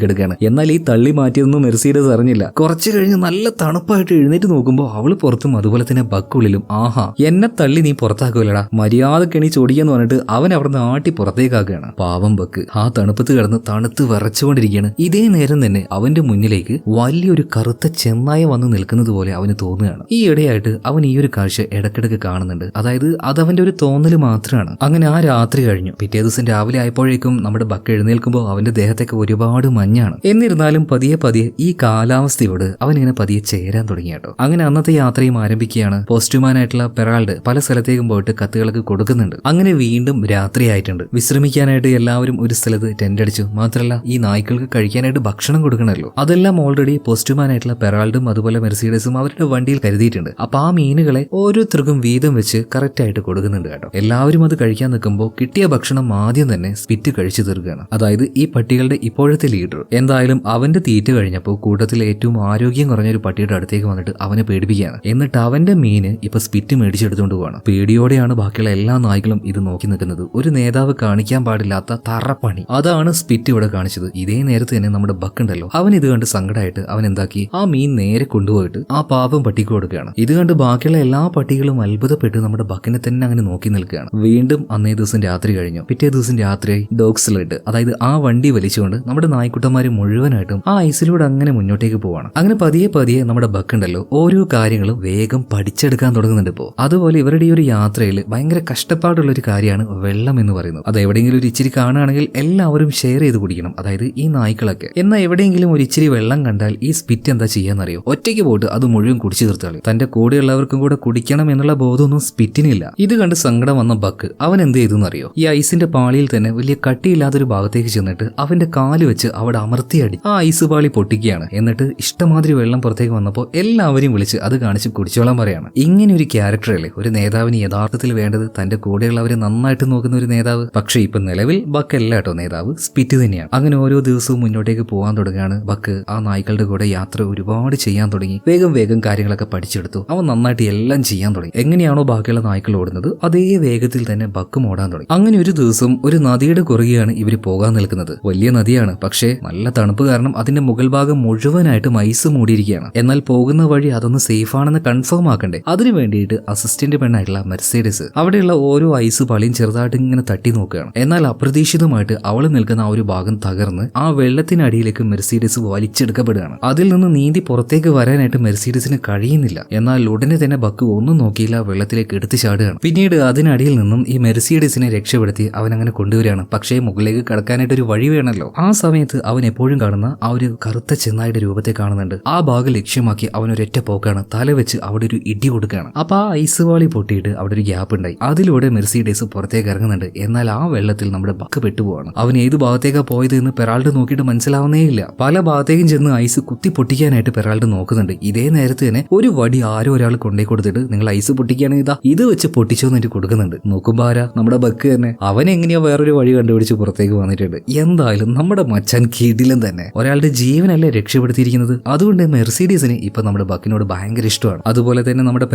കിടക്കുകയാണ്. എന്നാൽ ഈ തള്ളി മാറ്റിയതൊന്നും മെർസിഡസ് അറിഞ്ഞില്ല. കുറച്ചു കഴിഞ്ഞ് നല്ല തണുപ്പായിട്ട് എഴുന്നേറ്റ് നോക്കുമ്പോൾ അവള് പുറത്തും അതുപോലെ തന്നെ ബക്കുള്ളിലും. ആഹാ, എന്നെ തള്ളി നീ പുറത്താക്കുമല്ലടാ, മര്യാദക്കെണി ചൊടിയെന്ന് പറഞ്ഞിട്ട് അവൻ അവിടുന്ന് ആട്ടി പുറത്തേക്കാക്കുകയാണ്. പാവം ബക്ക് ആ തണുപ്പത്ത് കിടന്ന് തണുത്ത് വിറച്ചുകൊണ്ടിരിക്കുകയാണ്. ഇതേ നേരം തന്നെ അവന്റെ മുന്നിലേക്ക് വലിയൊരു കറുത്ത ചെന്നായ വന്ന് നിൽക്കുന്നത് പോലെ അവന് തോന്നുകയാണ്. ഈ ഇടയായിട്ട് അവൻ ഈ ഒരു കാഴ്ച ഇടക്കിടക്ക് കാണുന്നുണ്ട്. അതായത് അതവന്റെ ഒരു തോന്നല് മാത്രമാണ്. അങ്ങനെ ആ രാത്രി കഴിഞ്ഞു. പിറ്റേ ദിവസം രാവിലെ ആയപ്പോഴേക്കും നമ്മുടെ ബക്ക് എഴുന്നേൽക്കുമ്പോൾ അവന്റെ ദേഹത്തൊക്കെ ഒരുപാട് മഞ്ഞാണ്. എന്നിരുന്നാലും പതിയെ ഈ കാലാവസ്ഥയോട് അവൻ ഇങ്ങനെ പതിയെ ചേരാൻ തുടങ്ങി കേട്ടോ. അങ്ങനെ അന്നത്തെ യാത്രയും ആരംഭിക്കുകയാണ്. പോസ്റ്റ്മാനായിട്ടുള്ള പെറാൾഡ് പല സ്ഥലത്തേക്കും പോയിട്ട് കത്തുകളൊക്കെ കൊടുക്കുന്നുണ്ട്. അങ്ങനെ വീണ്ടും രാത്രിയായിട്ടുണ്ട്. വിശ്രമിക്കാനായിട്ട് എല്ലാവരും ഒരു സ്ഥലത്ത് ടെന്റ് അടിച്ചു. മാത്രമല്ല ഈ നായ്ക്കൾക്ക് കഴിക്കാനായിട്ട് ഭക്ഷണം കൊടുക്കണമല്ലോ. അതെല്ലാം ഓൾറെഡി പോസ്റ്റ്മാനായിട്ടുള്ള പെറാൾഡും അതുപോലെ മെർസിഡസും അവരുടെ വണ്ടിയിൽ കരുതിയിട്ടുണ്ട്. അപ്പൊ ആ മീനുകളെ ഓരോരുത്തർക്കും വീതം വെച്ച് കറക്റ്റ് ആയിട്ട് കൊടുക്കുന്നുണ്ട് കേട്ടോ. എല്ലാവരും അത് കഴിക്കാൻ നിൽക്കുമ്പോൾ കിട്ടിയ ഭക്ഷണം ആദ്യം തന്നെ സ്പിറ്റ് കഴിച്ചു തീർക്കുകയാണ്. അതായത് ഈ പട്ടികളുടെ ഇപ്പോഴത്തെ ലീഡർ. എന്തായാലും അവന്റെ തീറ്റ കഴിഞ്ഞപ്പോൾ കൂട്ടത്തിൽ ഏറ്റവും ആരോഗ്യം കുറഞ്ഞ ഒരു പട്ടിയുടെ അടുത്തേക്ക് വന്നിട്ട് അവനെ പേടിപ്പിക്കുകയാണ്. എന്നിട്ട് അവന്റെ മീന് ഇപ്പൊ സ്പിറ്റ് മേടിച്ചെടുത്തുകൊണ്ട് പോവാണ്. പേടിയോടെയാണ് ബാക്കിയുള്ള എല്ലാ നായ്ക്കളും ഇത് നോക്കി നിൽക്കുന്നത്. ഒരു നേതാവ് കാണിക്കാൻ പാടില്ലാത്ത തറപ്പണി അതാണ് സ്പിറ്റ് ഇവിടെ കാണിച്ചത്. ഇതേ നേരത്ത് തന്നെ നമ്മുടെ ബക്ക് ഉണ്ടല്ലോ, അവൻ ഇത് കണ്ട് സങ്കടമായിട്ട് അവൻ എന്താക്കി, ആ മീൻ നേരെ കൊണ്ടുപോയിട്ട് ആ പാപം പട്ടിക്ക് കൊടുക്കുകയാണ്. ഇത് കണ്ട് ബാക്കിയുള്ള എല്ലാ പട്ടികളും അത്ഭുതപ്പെട്ട് നമ്മുടെ ബക്കിനെ തന്നെ അങ്ങനെ നോക്കി നിൽക്കുകയാണ്. വീണ്ടും അന്നേ ദിവസം രാത്രി കഴിഞ്ഞു. പിറ്റേ ദിവസം രാത്രി ഡോഗ് സ്ലെഡ്, അതായത് ആ വണ്ടി വലിച്ചുകൊണ്ട് നമ്മുടെ നായ്ക്കുട്ടന്മാര് മുഴുവനായിട്ടും ആ ഐസിലൂടെ അങ്ങനെ മുന്നോട്ടേക്ക് പോവാണ്. അങ്ങനെ പതിയെ നമ്മുടെ ബക്ക് ഉണ്ടല്ലോ ഓരോ കാര്യങ്ങളും വേഗം പഠിച്ചെടുക്കാൻ തുടങ്ങുന്നുണ്ട് ഇപ്പോ. അതുപോലെ ഇവരുടെ ഈ ഒരു യാത്രയിൽ ഭയങ്കര കഷ്ടപ്പാടുള്ള ഒരു കാര്യമാണ് വെള്ളം എന്ന് പറയുന്നത്. അത് എവിടെയെങ്കിലും ഒരു ഇച്ചിരി കാണുകയാണെങ്കിൽ എല്ലാവരും ഷെയർ ചെയ്ത് കുടിക്കണം, അതായത് ഈ നായ്ക്കളൊക്കെ. എന്നാൽ എവിടെയെങ്കിലും ഒരു ഇച്ചിരി വെള്ളം കണ്ടാൽ ഈ സ്പിറ്റ് എന്താ ചെയ്യാന്നറിയോ, ഒറ്റയ്ക്ക് പോയിട്ട് അത് മുഴുവൻ കുടിച്ചു തീർത്താളി. തന്റെ കൂടെയുള്ളവർക്കും കൂടെ കുടിക്കണം എന്നുള്ള ബോധമൊന്നും സ്പിറ്റിനില്ല. ഇത് കണ്ട് സങ്കടം വന്ന ബക്ക് അവൻ എന്ത് ചെയ്തു എന്നറിയോ, ഈ ഐസിന്റെ പാളിയിൽ തന്നെ വലിയ കട്ടിയില്ലാത്തൊരു ഭാഗത്തേക്ക് ചെന്നിട്ട് അവന്റെ കാല് വെച്ച് അവിടെ അമർത്തിയടി ആ ഐസ് പാളി പൊട്ടിക്കുകയാണ്. എന്നിട്ട് ഇഷ്ടമാതിരി വെള്ളം പുറത്തേക്ക് വന്നപ്പോൾ എല്ലാവരെയും വിളിച്ച് അത് കാണിച്ച് കുടിച്ചോളാൻ പറയാണ്. ഇങ്ങനെ ഒരു ക്യാരക്ടറല്ലേ ഒരു നേതാവിന് യഥാർത്ഥത്തിൽ വേണ്ടത്, തന്റെ കൂടെയുള്ളവരെ നന്നായിട്ട് നോക്കുന്ന ഒരു നേതാവ്. പക്ഷേ ഇപ്പൊ നിലവിൽ ബക്ക് അല്ല കേട്ടോ നേതാവ്, സ്പിറ്റ് തന്നെയാണ്. അങ്ങനെ ഓരോ ദിവസവും മുന്നോട്ടേക്ക് പോകാൻ തുടങ്ങുകയാണ് ബക്ക്. ആ നായ്ക്കളുടെ കൂടെ യാത്ര ഒരുപാട് ചെയ്യാൻ തുടങ്ങി. വേഗം കാര്യങ്ങളൊക്കെ പഠിച്ചെടുത്തു. അവൻ നന്നായിട്ട് എല്ലാം ചെയ്യാൻ തുടങ്ങി. എങ്ങനെയാണോ ബാക്കിയുള്ള നായ്ക്കൾ ഓടുന്നത് അതേ വേഗത്തിൽ തന്നെ ബക്കും ഓടാൻ തുടങ്ങി. അങ്ങനെ ഒരു ദിവസം ഒരു നദിയുടെ കുറുകെയാണ് ഇവര് പോകാൻ നിൽക്കുന്നത്. വലിയ നദിയാണ്, പക്ഷേ നല്ല തണുപ്പ് കാരണം അതിന്റെ മുകൾ ഭാഗം മുഴുവനായിട്ടും ഐസ് മൂടിയിരിക്കുകയാണ്. എന്നാൽ പോകുന്ന വഴി അതൊന്ന് സേഫ് ആണെന്ന് കൺഫേം ആക്കണ്ടേ, അതിനു വേണ്ടിയിട്ട് അസിസ്റ്റന്റ് പെണ്ണായിട്ടുള്ള മെർസിഡസ് അവിടെയുള്ള ഓരോ ഐസ് പാളിയും ചെറുതായിട്ട് ഇങ്ങനെ തട്ടി നോക്കുകയാണ്. എന്നാൽ അപ്രതീക്ഷിതമായിട്ട് അവൾ നിൽക്കുന്ന ആ ഒരു ഭാഗം തകർന്ന് ആ വെള്ളത്തിനടിയിലേക്ക് മെർസിഡസ് വലിച്ചെടുക്കപ്പെടുകയാണ്. അതിൽ നിന്ന് നീന്തി പുറത്തേക്ക് വരാനായിട്ട് മെർസിഡസിന് കഴിയുന്നില്ല. എന്നാൽ ഉടനെ തന്നെ ബക്ക് ഒന്നും നോക്കിയില്ല, വെള്ളത്തിലേക്ക് എടുത്തു ചാടുകയാണ്. പിന്നീട് അതിനടിയിൽ നിന്നും ഈ മെർസിഡസിനെ രക്ഷപ്പെടുത്തി അവൻ അങ്ങനെ കൊണ്ടുവരികയാണ്. പക്ഷേ മുകളിലേക്ക് കടക്കാനായിട്ട് ഒരു വഴി വേണമല്ലോ. ആ സമയത്ത് അവൻ എപ്പോഴും കാണുന്ന ആ ഒരു കറുത്ത ചെന്നായുടെ രൂപത്തെ കാണുന്നുണ്ട്. ആ ഭാഗം ലക്ഷ്യമാക്കി അവൻ ഒരൊറ്റ പോക്കാണ്, തല വെച്ച് അവിടെ ഒരു ഇടി കൊടുക്കുകയാണ്. അപ്പൊ ആ ഐസ് വാളി പൊട്ടിയിട്ട് അവിടെ ഒരു ഗ്യാപ്പ് ഉണ്ടായി. അതിലൂടെ മെർസിഡസ് പുറത്തേക്ക് ഇറങ്ങുന്നുണ്ട്. എന്നാൽ ആ വെള്ളത്തിൽ നമ്മുടെ ബക്ക് പെട്ടുപോവാണ്. അവൻ ഏത് ഭാഗത്തേക്കാ പോയത് എന്ന് പെറാൾഡ് നോക്കിയിട്ട് മനസ്സിലാവുന്നേയില്ല. പല ഭാഗത്തേക്കും ചെന്ന് ഐസ് കുത്തി പൊട്ടിക്കാനായിട്ട് പെറാൾഡ് നോക്കുന്നുണ്ട്. ഇതേ നേരത്ത് തന്നെ ഒരു വടി ആരോ ഒരാൾ കൊണ്ടേ കൊടുത്തിട്ട് നിങ്ങൾ ഐസ് പൊട്ടിക്കുകയാണെങ്കിൽ ഇതാ ഇത് വെച്ച് പൊട്ടിച്ചോ എന്നിട്ട് കൊടുക്കുന്നുണ്ട്. നോക്കുമ്പോ ആരാ, നമ്മുടെ ബക്ക് തന്നെ. അവൻ എങ്ങനെയോ വേറൊരു വഴി കണ്ടുപിടിച്ച് പുറത്തേക്ക് വന്നിട്ടുണ്ട്. എന്തായാലും നമ്മുടെ മച്ചാൻ കിടിലൻ തന്നെ, ഒരാളുടെ ജീവനല്ലേ രക്ഷപ്പെടുത്തിയിരിക്കുന്നത്. അതുകൊണ്ട് മെർസിഡീസിന് ഇപ്പൊ നമ്മുടെ ബക്കിനോട് ഭയങ്കര ഇഷ്ടമാണ്. അതുപോലെ തന്നെ നമ്മുടെ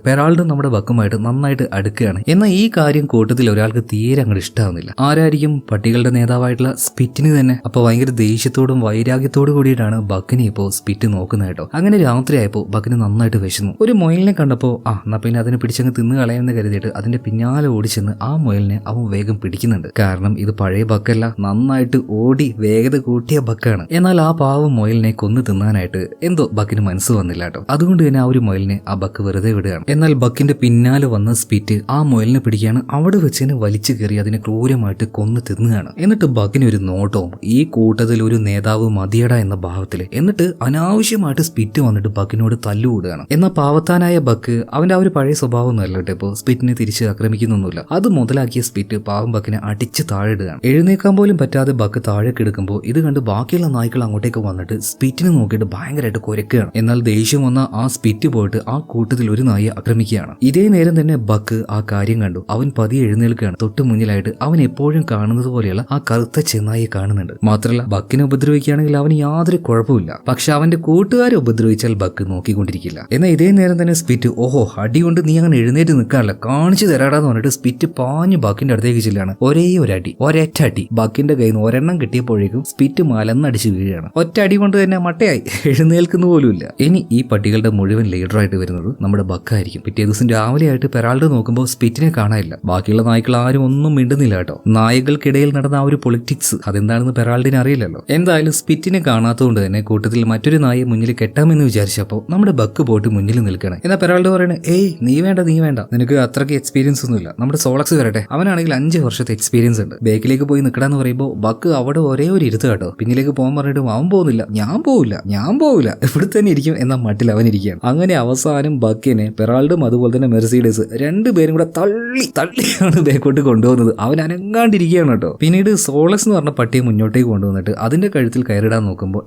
പെറാൾഡ് നമ്മുടെ ബക്കുമായിട്ട് നന്നായിട്ട് അടുക്കുകയാണ്. എന്നാൽ ഈ കാര്യം കൂട്ടത്തിൽ ഒരാൾക്ക് തീരെ അങ്ങോട്ട് ഇഷ്ടമാവുന്നില്ല. ആരായിരിക്കും, പട്ടികളുടെ നേതാവായിട്ടുള്ള സ്പിറ്റിന് തന്നെ. അപ്പൊ ഭയങ്കര ദേഷ്യത്തോടും വൈരാഗ്യത്തോടു കൂടിയിട്ടാണ് ബക്കിനെ ഇപ്പോ സ്പിറ്റ് നോക്കുന്നത് കേട്ടോ. അങ്ങനെ രാത്രിയായപ്പോ ബക്കിന് നന്നായിട്ട് വിശന്നു. ഒരു മുയലിനെ കണ്ടപ്പോ എന്നാ പിന്നെ അതിനെ പിടിച്ചങ്ങ് തിന്നു കളയാമെന്ന് കരുതിയിട്ട് അതിന്റെ പിന്നാലെ ഓടിച്ചെന്ന് ആ മുയലിനെ അവൻ വേഗം പിടിക്കുന്നുണ്ട്. കാരണം ഇത് പഴയ ബക്കല്ല, നന്നായിട്ട് ഓടി വേഗത കൂട്ടിയ ബക്കാണ്. എന്നാൽ ആ പാവം മുയലിനെ കൊന്നു തിന്നാനായിട്ട് എന്തോ ബക്കിന് മനസ്സ് വന്നില്ല കേട്ടോ. അതുകൊണ്ട് തന്നെ ആ ഒരു മുയലിനെ ആ ബക്ക് വെറുതെ വിടുകയാണ്. എന്നാൽ ബക്കിന്റെ പിന്നാലെ വന്ന സ്പിറ്റ് ആ മുയലിനെ പിടിക്കുകയാണ്. അവിടെ വെച്ചതിന് വലിച്ചു കയറി അതിനെ ക്രൂരമായിട്ട് കൊന്നു തിന്നുകയാണ്. എന്നിട്ട് ബക്കിന് ഒരു നോട്ടവും ഈ കൂട്ടത്തിൽ ഒരു നേതാവ് മതിയട എന്ന ഭാവത്തില്. എന്നിട്ട് അനാവശ്യമായിട്ട് സ്പിറ്റ് വന്നിട്ട് ബക്കിനോട് തല്ലുകൂടുകയാണ്. എന്നാൽ പാവത്താനായ ബക്ക് അവന്റെ ആ ഒരു പഴയ സ്വഭാവം ഒന്നുമല്ല കേട്ടോ. ഇപ്പൊ സ്പിറ്റിനെ തിരിച്ച് ആക്രമിക്കുന്നൊന്നുമില്ല. അത് മുതലാക്കിയ സ്പിറ്റ് പാവം ബക്കിനെ അടിച്ച് താഴെടുകയാണ്. എഴുന്നേക്കാൻ പോലും പറ്റാതെ ബക്ക് താഴെ കിടക്കുമ്പോൾ ഇത് കണ്ട് ബാക്കിയുള്ള നായ്ക്കൾ അങ്ങോട്ടേക്ക് വന്നിട്ട് സ്പിറ്റിനെ നോക്കിയിട്ട് ഭയങ്കരമായിട്ട് കുരക്കുകയാണ്. എന്നാൽ ദേഷ്യം വന്ന ആ സ്പിറ്റ് പോയിട്ട് ആ കൂട്ടത്തിൽ ഒരു നായെ ആക്രമിക്കുകയാണ്. ഇതേ നേരം തന്നെ ബക്ക് ആ കാര്യം കണ്ടു. അവൻ പതിയെ എഴുന്നേൽക്കുകയാണ്. തൊട്ട് മുന്നിലായിട്ട് അവൻ എപ്പോഴും കാണുന്നത് പോലെയുള്ള ആ കറുത്ത ചെന്നായി കാണുന്നുണ്ട്. മാത്രമല്ല ബക്കിനെ ഉപദ്രവിക്കുകയാണെങ്കിൽ അവന് യാതൊരു കുഴപ്പമില്ല. പക്ഷെ അവന്റെ കൂട്ടുകാരെ ഉപദ്രവിച്ചാൽ ബക്ക് നോക്കിക്കൊണ്ടിരിക്കില്ല. എന്നാൽ ഇതേ നേരം തന്നെ സ്പിറ്റ് ഓഹോ അടി കൊണ്ട് നീ അങ്ങനെ എഴുന്നേറ്റ് നിൽക്കാനല്ല, കാണിച്ചു തരാടാന്ന് പറഞ്ഞിട്ട് സ്പിറ്റ് പാഞ്ഞു ബക്കിന്റെ അടുത്തേക്ക് ചെല്ലാണ്. ഒരേ ഒരടി, ഒരൊറ്റ അടി ബക്കിന്റെ കയ്യിൽ നിന്ന് ഒരെണ്ണം കിട്ടിയപ്പോഴേക്കും സ്പിറ്റ് മലന്നടിച്ച് വീഴുകയാണ്. ഒറ്റ അടി കൊണ്ട് തന്നെ മട്ടയായി, എഴുന്നേൽക്കുന്ന പോലുമില്ല. ഇനി ഈ പട്ടികളുടെ മുഴുവൻ ലീഡറായിട്ട് വരുന്നത് നമ്മുടെ ബക്കായിരിക്കും. പിറ്റേ ദിവസം രാവിലെ ആയിട്ട് പെറാൾഡ് നോക്കുമ്പോൾ സ്പിറ്റിനെ കാണാനില്ല. ബാക്കിയുള്ള നായ്ക്കൾ ആരും ഒന്നും മിണ്ടുന്നില്ല കേട്ടോ. നായകൾക്കിടയിൽ നടന്ന ആ ഒരു പൊളിറ്റിക്സ് അതെന്താണെന്ന് പെറാൾഡിന് അറിയില്ലല്ലോ. എന്തായാലും സ്പിറ്റിനെ കാണാത്തതുകൊണ്ട് തന്നെ കൂട്ടത്തിൽ മറ്റൊരു നായെ മുന്നിൽ കെട്ടാമെന്ന് വിചാരിച്ചപ്പോൾ നമ്മുടെ ബക്ക് പോയിട്ട് മുന്നിൽ നിൽക്കണം. എന്നാൽ പെറാൾഡ് പറയണേ ഏയ് നീ വേണ്ട നിനക്ക് അത്രയ്ക്ക് എക്സ്പീരിയൻസ് ഒന്നുമില്ല, നമ്മുടെ സോളക്സ് വരട്ടെ, അവനാണെങ്കിൽ 5 വർഷത്തെ എക്സ്പീരിയൻസ് ഉണ്ട്. ബേക്കിലേക്ക് പോയി നിൽക്കണമെന്ന് പറയുമ്പോൾ ബക്ക് അവിടെ ഒരേ ഒരു ഇരുത്ത് കേട്ടോ. പിന്നിലേക്ക് പോകാൻ പറഞ്ഞിട്ട് അവൻ പോകുന്നില്ല, ഞാൻ പോവില്ല ഇവിടെ തന്നെ ഇരിക്കും എന്ന മട്ടിൽ അവൻ ഇരിക്കുകയാണ്. അങ്ങനെ അവസാനം ബക്കിനെ പെറാൾഡും അതുപോലെ തന്നെ മെർസിഡീസ് രണ്ടുപേരും കൂടെ തള്ളിയാണ് ബേക്കോട്ട് കൊണ്ടുപോകുന്നത്. അവൻ അനങ്ങാണ്ടിരിക്കുകയാണ് കേട്ടോ. പിന്നീട് സോളക്സ് എന്ന് പറഞ്ഞ പട്ടിയെ മുന്നോട്ടേക്ക് കൊണ്ടുവന്നിട്ട് അതിന്റെ കഴുത്തിൽ കയറിടാൻ നോക്കുമ്പോൾ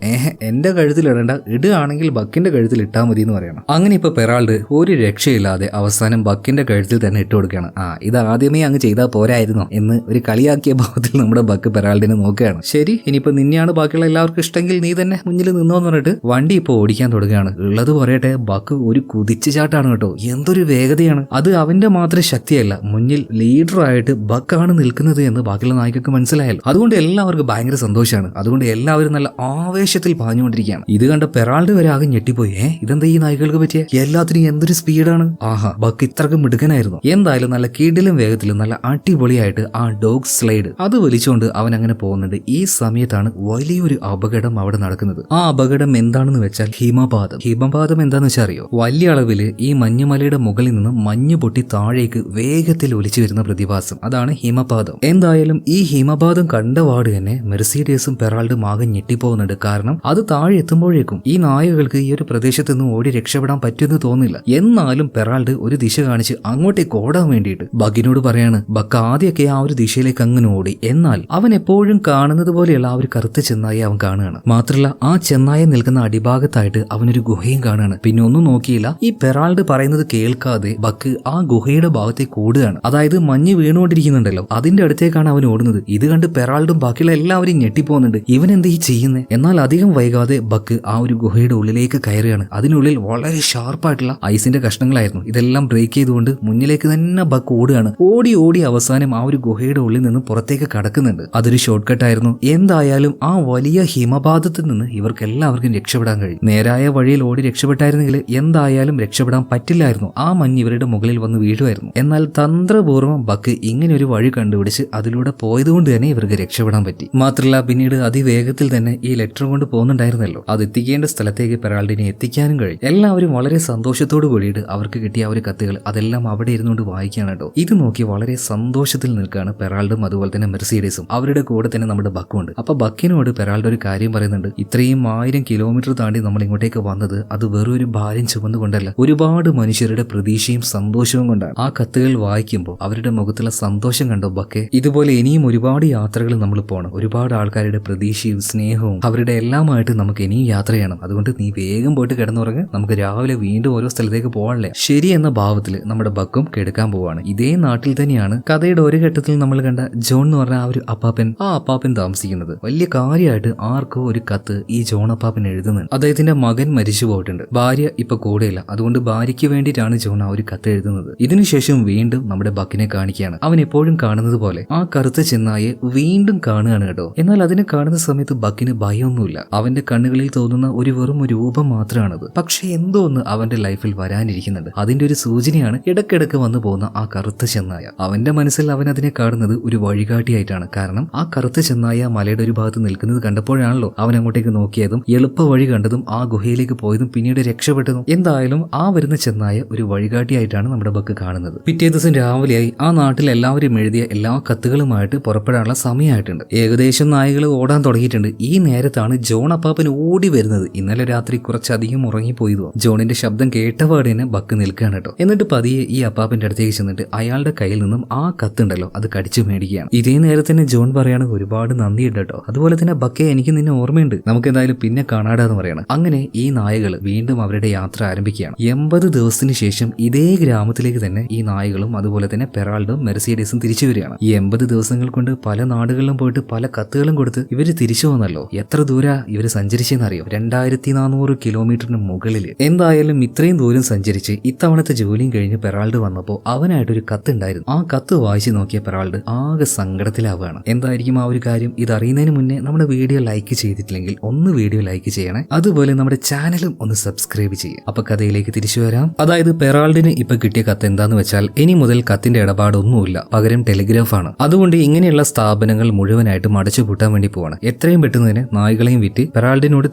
എന്റെ കഴുത്തിൽ ഇടണ്ട, ഇടുകയാണെങ്കിൽ ബക്കിന്റെ കഴുത്തിൽ ഇട്ടാൽ മതി എന്ന് പറയണം. അങ്ങനെ ഇപ്പൊ പെറാൾഡ് ഒരു രക്ഷയില്ലാതെ അവസാനം ബക്കിന്റെ കഴുത്തിൽ തന്നെ ഇട്ട് കൊടുക്കുകയാണ്. ഇത് ആദ്യമേ അങ്ങ് ചെയ്താൽ പോരായിരുന്നോ എന്ന് ഒരു കളിയാക്കിയ ഭാവത്തിൽ നമ്മുടെ ബക്ക് പെറാൾഡിനെ നോക്കുകയാണ്. ശരി, ഇനിയിപ്പോ നിന്നെയാണ് ബാക്കിയുള്ള എല്ലാവർക്കും ഇഷ്ടമെങ്കിൽ നീ തന്നെ മുന്നിൽ നിന്നോന്ന് പറഞ്ഞിട്ട് വണ്ടി ഇപ്പൊ ഓടിക്കാൻ തുടങ്ങുകയാണ്. ഉള്ളത് പറയട്ടെ, ബക്ക് ഒരു കുതിച്ചു ചാട്ടാണ് കേട്ടോ. എന്തൊരു വേഗതയാണ്! അത് അവന്റെ മാത്രം ശക്തിയല്ല, മുന്നിൽ ലീഡറായിട്ട് ബക്കാണ് നിൽക്കുന്നത് എന്ന് ബാക്കിയുള്ള നായ്ക്കൾക്ക് മനസ്സിലായല്ലോ. അതുകൊണ്ട് എല്ലാവർക്കും ഭയങ്കര സന്തോഷമാണ്. അതുകൊണ്ട് എല്ലാവരും നല്ല ആവേശത്തിൽ പാഞ്ഞുകൊണ്ടിരിക്കുകയാണ്. ഇത് കണ്ട പെറാൾഡ് വരെ ആകെ ഞെട്ടിപ്പോയി. ഇതെന്താ ഈ നായ്ക്കൾക്ക് പറ്റിയ? എല്ലാത്തിനും എന്തൊരു സ്പീഡാണ്! ആഹാ, ബക്ക് ഇത്രക്കും മിടുക്കനായിരുന്നു. എന്തായാലും നല്ല കീടിലും വേഗത്തിലും നല്ല അടിപൊളിയായിട്ട് ആ ഡോഗ് സ്ലൈഡ് അത് വലിച്ചുകൊണ്ട് അവൻ അങ്ങനെ പോകുന്നുണ്ട്. ഈ സമയത്താണ് വലിയൊരു അപകടം അവിടെ നടക്കുന്നത്. ആ അപകടം എന്താണെന്ന് വെച്ചാൽ ഹിമപാതം എന്താണെന്ന് വെച്ചാൽ അറിയോ? വലിയ അളവില് ഈ മഞ്ഞുമലയുടെ മുകളിൽ നിന്ന് മഞ്ഞ് പൊട്ടി താഴേക്ക് വേഗത്തിൽ ഒലിച്ചു വരുന്ന പ്രതിഭാസം, അതാണ് ഹിമപാതം. എന്തായാലും ഈ ഹിമപാതം കണ്ടപാട് തന്നെ മെർസിഡീസും പെറാൾഡും ആകെ ഞെട്ടിപ്പോകുന്നുണ്ട്. കാരണം അത് താഴെ എത്തുമ്പോഴേക്കും ഈ നായകൾക്ക് ഈ ഒരു പ്രദേശത്ത് നിന്ന് ഓടി രക്ഷപ്പെടാൻ പറ്റുമെന്ന് തോന്നില്ല. എന്നാലും പെറാൾഡ് ഒരു ദിശ കാണിച്ച് അങ്ങോട്ടേക്ക് ഓടാൻ വേണ്ടിയിട്ട് ബക്കിനോട് പറയാണ്. ബക്ക് ആദ്യമൊക്കെ ആ ഒരു ദിശയിലേക്ക് അങ്ങനെ ഓടി. എന്നാൽ അവൻ എപ്പോഴും കാണുന്നത് പോലെയുള്ള ആ ഒരു കറുത്ത ചെന്നായി അവൻ കാണുകയാണ്. മാത്രമല്ല ആ ചെന്നായ നിൽക്കുന്ന അടിഭാഗത്തായിട്ട് അവനൊരു ഗുഹയും കാണുകയാണ്. പിന്നെ ഒന്നും നോക്കിയില്ല, ഈ പെറാൾഡ് പറയുന്നത് കേൾക്കാതെ ബക്ക് ആ ഗുഹയുടെ ഭാഗത്തേക്ക് ഓടുകയാണ്. അതായത് മഞ്ഞ് വീണുകൊണ്ടിരിക്കുന്നുണ്ടല്ലോ, അതിന്റെ അടുത്തേക്കാണ് അവൻ ഓടുന്നത്. ഇത് കണ്ട് പെറാൾഡും ബാക്കിയുള്ള എല്ലാവരും ഞെട്ടിപ്പോകുന്നുണ്ട്. ഇവൻ എന്താ ഈ ചെയ്യുന്നത്? എന്നാൽ അധികം വൈകാതെ ബക്ക് ആ ഒരു ഗുഹയുടെ ഉള്ളിലേക്ക് കയറുകയാണ്. അതിനുള്ളിൽ വളരെ ഷാർപ്പായിട്ടുള്ള ഐസിന്റെ കഷ്ണങ്ങളായിരുന്നു. ഇതെല്ലാം ബ്രേക്ക് ചെയ്തുകൊണ്ട് മുന്നിലേക്ക് തന്നെ ബക്ക് ഓടുകയാണ്. ഓടി അവസാനം ആ ഒരു ഗുഹയുടെ ഉള്ളിൽ നിന്ന് പുറത്തേക്ക് കടക്കുന്നുണ്ട്. അതൊരു ഷോർട്ട് കട്ട് ആയിരുന്നു. എന്തായാലും ആ വലിയ ഹിമപാതത്തിൽ നിന്ന് ഇവർക്ക് എല്ലാവർക്കും രക്ഷപ്പെടാൻ കഴിയും. നേരായ വഴിയിൽ ഓടി രക്ഷപ്പെട്ടായിരുന്നെങ്കിൽ എന്തായാലും രക്ഷപ്പെടാൻ പറ്റില്ലായിരുന്നു. ആ മഞ്ഞ് ഇവരുടെ മുകളിൽ വന്ന് വീഴുമായിരുന്നു. എന്നാൽ തന്ത്രപൂർവ്വം ബക്ക് ഇങ്ങനെ ഒരു വഴി കണ്ടുപിടിച്ച് അതിലൂടെ പോയതുകൊണ്ട് തന്നെ ഇവർക്ക് രക്ഷപ്പെടാൻ പറ്റി. മാത്രമല്ല പിന്നീട് അതിവേഗത്തിൽ തന്നെ ഈ ലെറ്റർ കൊണ്ട് പോകുന്നുണ്ടായിരുന്നല്ലോ, അത് എത്തിക്കേണ്ട സ്ഥലത്തേക്ക് പെറാൾഡിനെ എത്തിക്കാനും കഴിയും. എല്ലാവരും വളരെ സന്തോഷത്തോട് കൂടിയിട്ട് അവർക്ക് കിട്ടിയ ആ ഒരു കത്തുകൾ അതെല്ലാം അവിടെ ഇരുന്നുകൊണ്ട് വായിക്കുകയാണ് കേട്ടോ. ഇത് നോക്കി വളരെ സന്തോഷത്തിൽ നിൽക്കുകയാണ് പെറാൾഡും അതുപോലെ തന്നെ മെർസിഡീസും. അവരുടെ കൂടെ തന്നെ നമ്മുടെ ബക്കും ഉണ്ട്. അപ്പൊ ബക്കിനോട് പെറാൾഡ് ഒരു കാര്യം പറയുന്നുണ്ട്. ഇത്രയും 1000 കിലോമീറ്റർ താണ്ടി നമ്മൾ ഇങ്ങോട്ടേക്ക് വന്നത് അത് വെറും ഒരു ഭാരം ചുമന്നുകൊണ്ടല്ല, ഒരുപാട് മനുഷ്യരുടെ പ്രതീക്ഷയും സന്തോഷവും കൊണ്ടാണ്. ആ കത്തുകൾ വായിക്കുമ്പോൾ അവരുടെ മുഖത്തുള്ള സന്തോഷം കണ്ടോ ബക്കെ? ഇതുപോലെ ഇനിയും ഒരുപാട് യാത്രകൾ നമ്മൾ പോകണം. ഒരുപാട് ആൾക്കാരുടെ പ്രതീക്ഷയും സ്നേഹവും അവരുടെ എല്ലാമായിട്ട് നമുക്ക് ഇനിയും യാത്ര ചെയ്യണം. അതുകൊണ്ട് നീ വേഗം പോയിട്ട് കിടന്നുറങ്ങ്, നമുക്ക് രാവിലെ വീണ്ടും ഓരോ സ്ഥലത്തേക്ക് പോകാനല്ലേ. ശരി എന്ന ഭാവത്തിൽ നമ്മുടെ ബക്കും കിടക്കാൻ പോവാണ്. ഇതേ നാട്ടിൽ തന്നെയാണ് കഥയുടെ ഒരു ഘട്ടത്തിൽ നമ്മൾ കണ്ട ജോൺ എന്ന് പറഞ്ഞ ആ ഒരു അപ്പാപ്പൻ താമസിക്കുന്നത്. വലിയ കാര്യമായിട്ട് ആർക്കോ ഒരു കത്ത് ഈ ജോൺ അപ്പാപ്പൻ എഴുതുന്നുണ്ട്. അദ്ദേഹത്തിന്റെ മകൻ മരിച്ചു പോയിട്ടുണ്ട്, ഭാര്യ ഇപ്പൊ കൂടെയില്ല. അതുകൊണ്ട് ഭാര്യയ്ക്ക് വേണ്ടിയിട്ടാണ് ജോൺ ആ ഒരു കത്ത് എഴുതുന്നത്. ഇതിനുശേഷം വീണ്ടും നമ്മുടെ ബക്കിനെ കാണിക്കുകയാണ്. അവൻ എപ്പോഴും കാണുന്നത് പോലെ ആ കറുത്ത ചെന്നായെ വീണ്ടും കാണുകയാണ് കേട്ടോ. എന്നാൽ അതിനെ കാണുന്ന സമയത്ത് ബക്കിന് ഭയമൊന്നുമില്ല. അവന്റെ കണ്ണുകളിൽ തോന്നുന്ന ഒരു വെറും ഒരു രൂപം മാത്രമാണത്. പക്ഷെ എന്തോ ഒന്ന് അവന്റെ ലൈഫിൽ വരാനിരിക്കുന്നുണ്ട്. അതിന്റെ ഒരു സൂചനയാണ് ഇടയ്ക്കിടയ്ക്ക് വന്നു പോകുന്ന ആ കറുത്ത ചെന്നായ. അവന്റെ മനസ്സിൽ അവൻ അതിനെ കാണുന്നത് ഒരു വഴികാട്ടിയായിട്ടാണ്. കാരണം ആ കറുത്ത ചെന്നായ മലയുടെ ഒരു ഭാഗത്ത് നിൽക്കുന്നത് കണ്ടപ്പോഴാണല്ലോ അവൻ അങ്ങോട്ടേക്ക് നോക്കിയതും എളുപ്പ വഴി കണ്ടതും ആ ഗുഹയിലേക്ക് പോയതും പിന്നീട് രക്ഷപ്പെട്ടതും. എന്തായാലും ആ വരുന്ന ചെന്നായ ഒരു വഴികാട്ടിയായിട്ടാണ് നമ്മുടെ ബക്ക് കാണുന്നത്. പിറ്റേ ദിവസം രാവിലെയായി ആ നാട്ടിൽ എല്ലാവരും എഴുതിയ എല്ലാ കത്തുകളുമായിട്ട് പുറപ്പെടാനുള്ള സമയമായിട്ടുണ്ട്. ഏകദേശം നായകൾ ഓടാൻ തുടങ്ങിയിട്ടുണ്ട്. ഈ നേരത്താണ് ജോൺ അപ്പാപ്പൻ ഓടി വരുന്നത്. ഇന്നലെ രാത്രി കുറച്ചധികം ഉറങ്ങിപ്പോയതോ. ജോണിന്റെ ശബ്ദം കേട്ടപാട് തന്നെ ബക്ക് നിൽക്കുകയാണ് കേട്ടോ. എന്നിട്ട് പതിയെ ഈ അപ്പാപ്പന്റെ അടുത്തേക്ക് ചെന്നിട്ട് അയാളുടെ കയ്യിൽ നിന്നും ആ കത്തുണ്ടല്ലോ അത് കടിച്ചു മേടിക്കുകയാണ്. ഇതേ നേരത്തെ തന്നെ ജോൺ പറയാണ്, ഒരുപാട് നന്ദിയുണ്ട് കേട്ടോ. അതുപോലെ തന്നെ ബക്കെ, എനിക്ക് നിന്നെ ഓർമ്മയുണ്ട്, നമുക്ക് എന്തായാലും പിന്നെ കാണാടാന്ന് പറയണം. അങ്ങനെ ഈ നായകൾ വീണ്ടും അവരുടെ യാത്ര ആരംഭിക്കുകയാണ്. 80 ദിവസത്തിന് ശേഷം ഇതേ ഗ്രാമത്തിലേക്ക് തന്നെ ഈ നായകളും അതുപോലെ തന്നെ പെറാൾഡും മെർസിഡീസും തിരിച്ചു വരികയാണ്. ഈ 80 ദിവസങ്ങൾ കൊണ്ട് പല നാടുകളിലും പോയിട്ട് പല കത്തുകളും കൊടുത്ത് ഇവര് തിരിച്ചു വന്നല്ലോ. എത്ര ദൂര ഇവര് സഞ്ചരിച്ചെന്നറിയോ? 2400 കിലോമീറ്ററിന് മുകളിൽ. എന്തായാലും ഇത്രയും ദൂരം സഞ്ചരിച്ച് ഇത്തവണത്തെ ജോലിയും കഴിഞ്ഞ് പെറാൾഡ് വന്നപ്പോൾ അവനായിട്ടൊരു കത്ത് ഉണ്ടായിരുന്നു. ആ കത്ത് വായിച്ചു നോക്കിയ പെറാൾഡ് ആകെ സങ്കടത്തിലാവുകയാണ്. എന്തായിരിക്കും ആ ഒരു കാര്യം? ഇതറിയുന്നതിന് മുന്നേ നമ്മുടെ വീഡിയോ ലൈക്ക് ചെയ്തിട്ടില്ലെങ്കിൽ ഒന്ന് വീഡിയോ ലൈക്ക് ചെയ്യണേ. അതുപോലെ നമ്മുടെ ചാനലും ഒന്ന് സബ്സ്ക്രൈബ് ചെയ്യും. അപ്പൊ കഥയിലേക്ക് തിരിച്ചു വരാം. അതായത് പെറാൾഡിന് ഇപ്പൊ കിട്ടിയ കത്ത് എന്താന്ന് വെച്ചാൽ ഇനി മുതൽ കത്തിന്റെ ഇടപാടൊന്നുമില്ല, പകരം ടെലിഗ്രാഫാണ്. അതുകൊണ്ട് ഇങ്ങനെയുള്ള സ്ഥാപനങ്ങൾ മുഴുവനായിട്ടും അടച്ചുപൂട്ടാൻ വേണ്ടി പോവാണ്. എത്രയും പെട്ടെന്ന് തന്നെ നായ്കളെയും വിറ്റ് പെറാൾഡിനോട്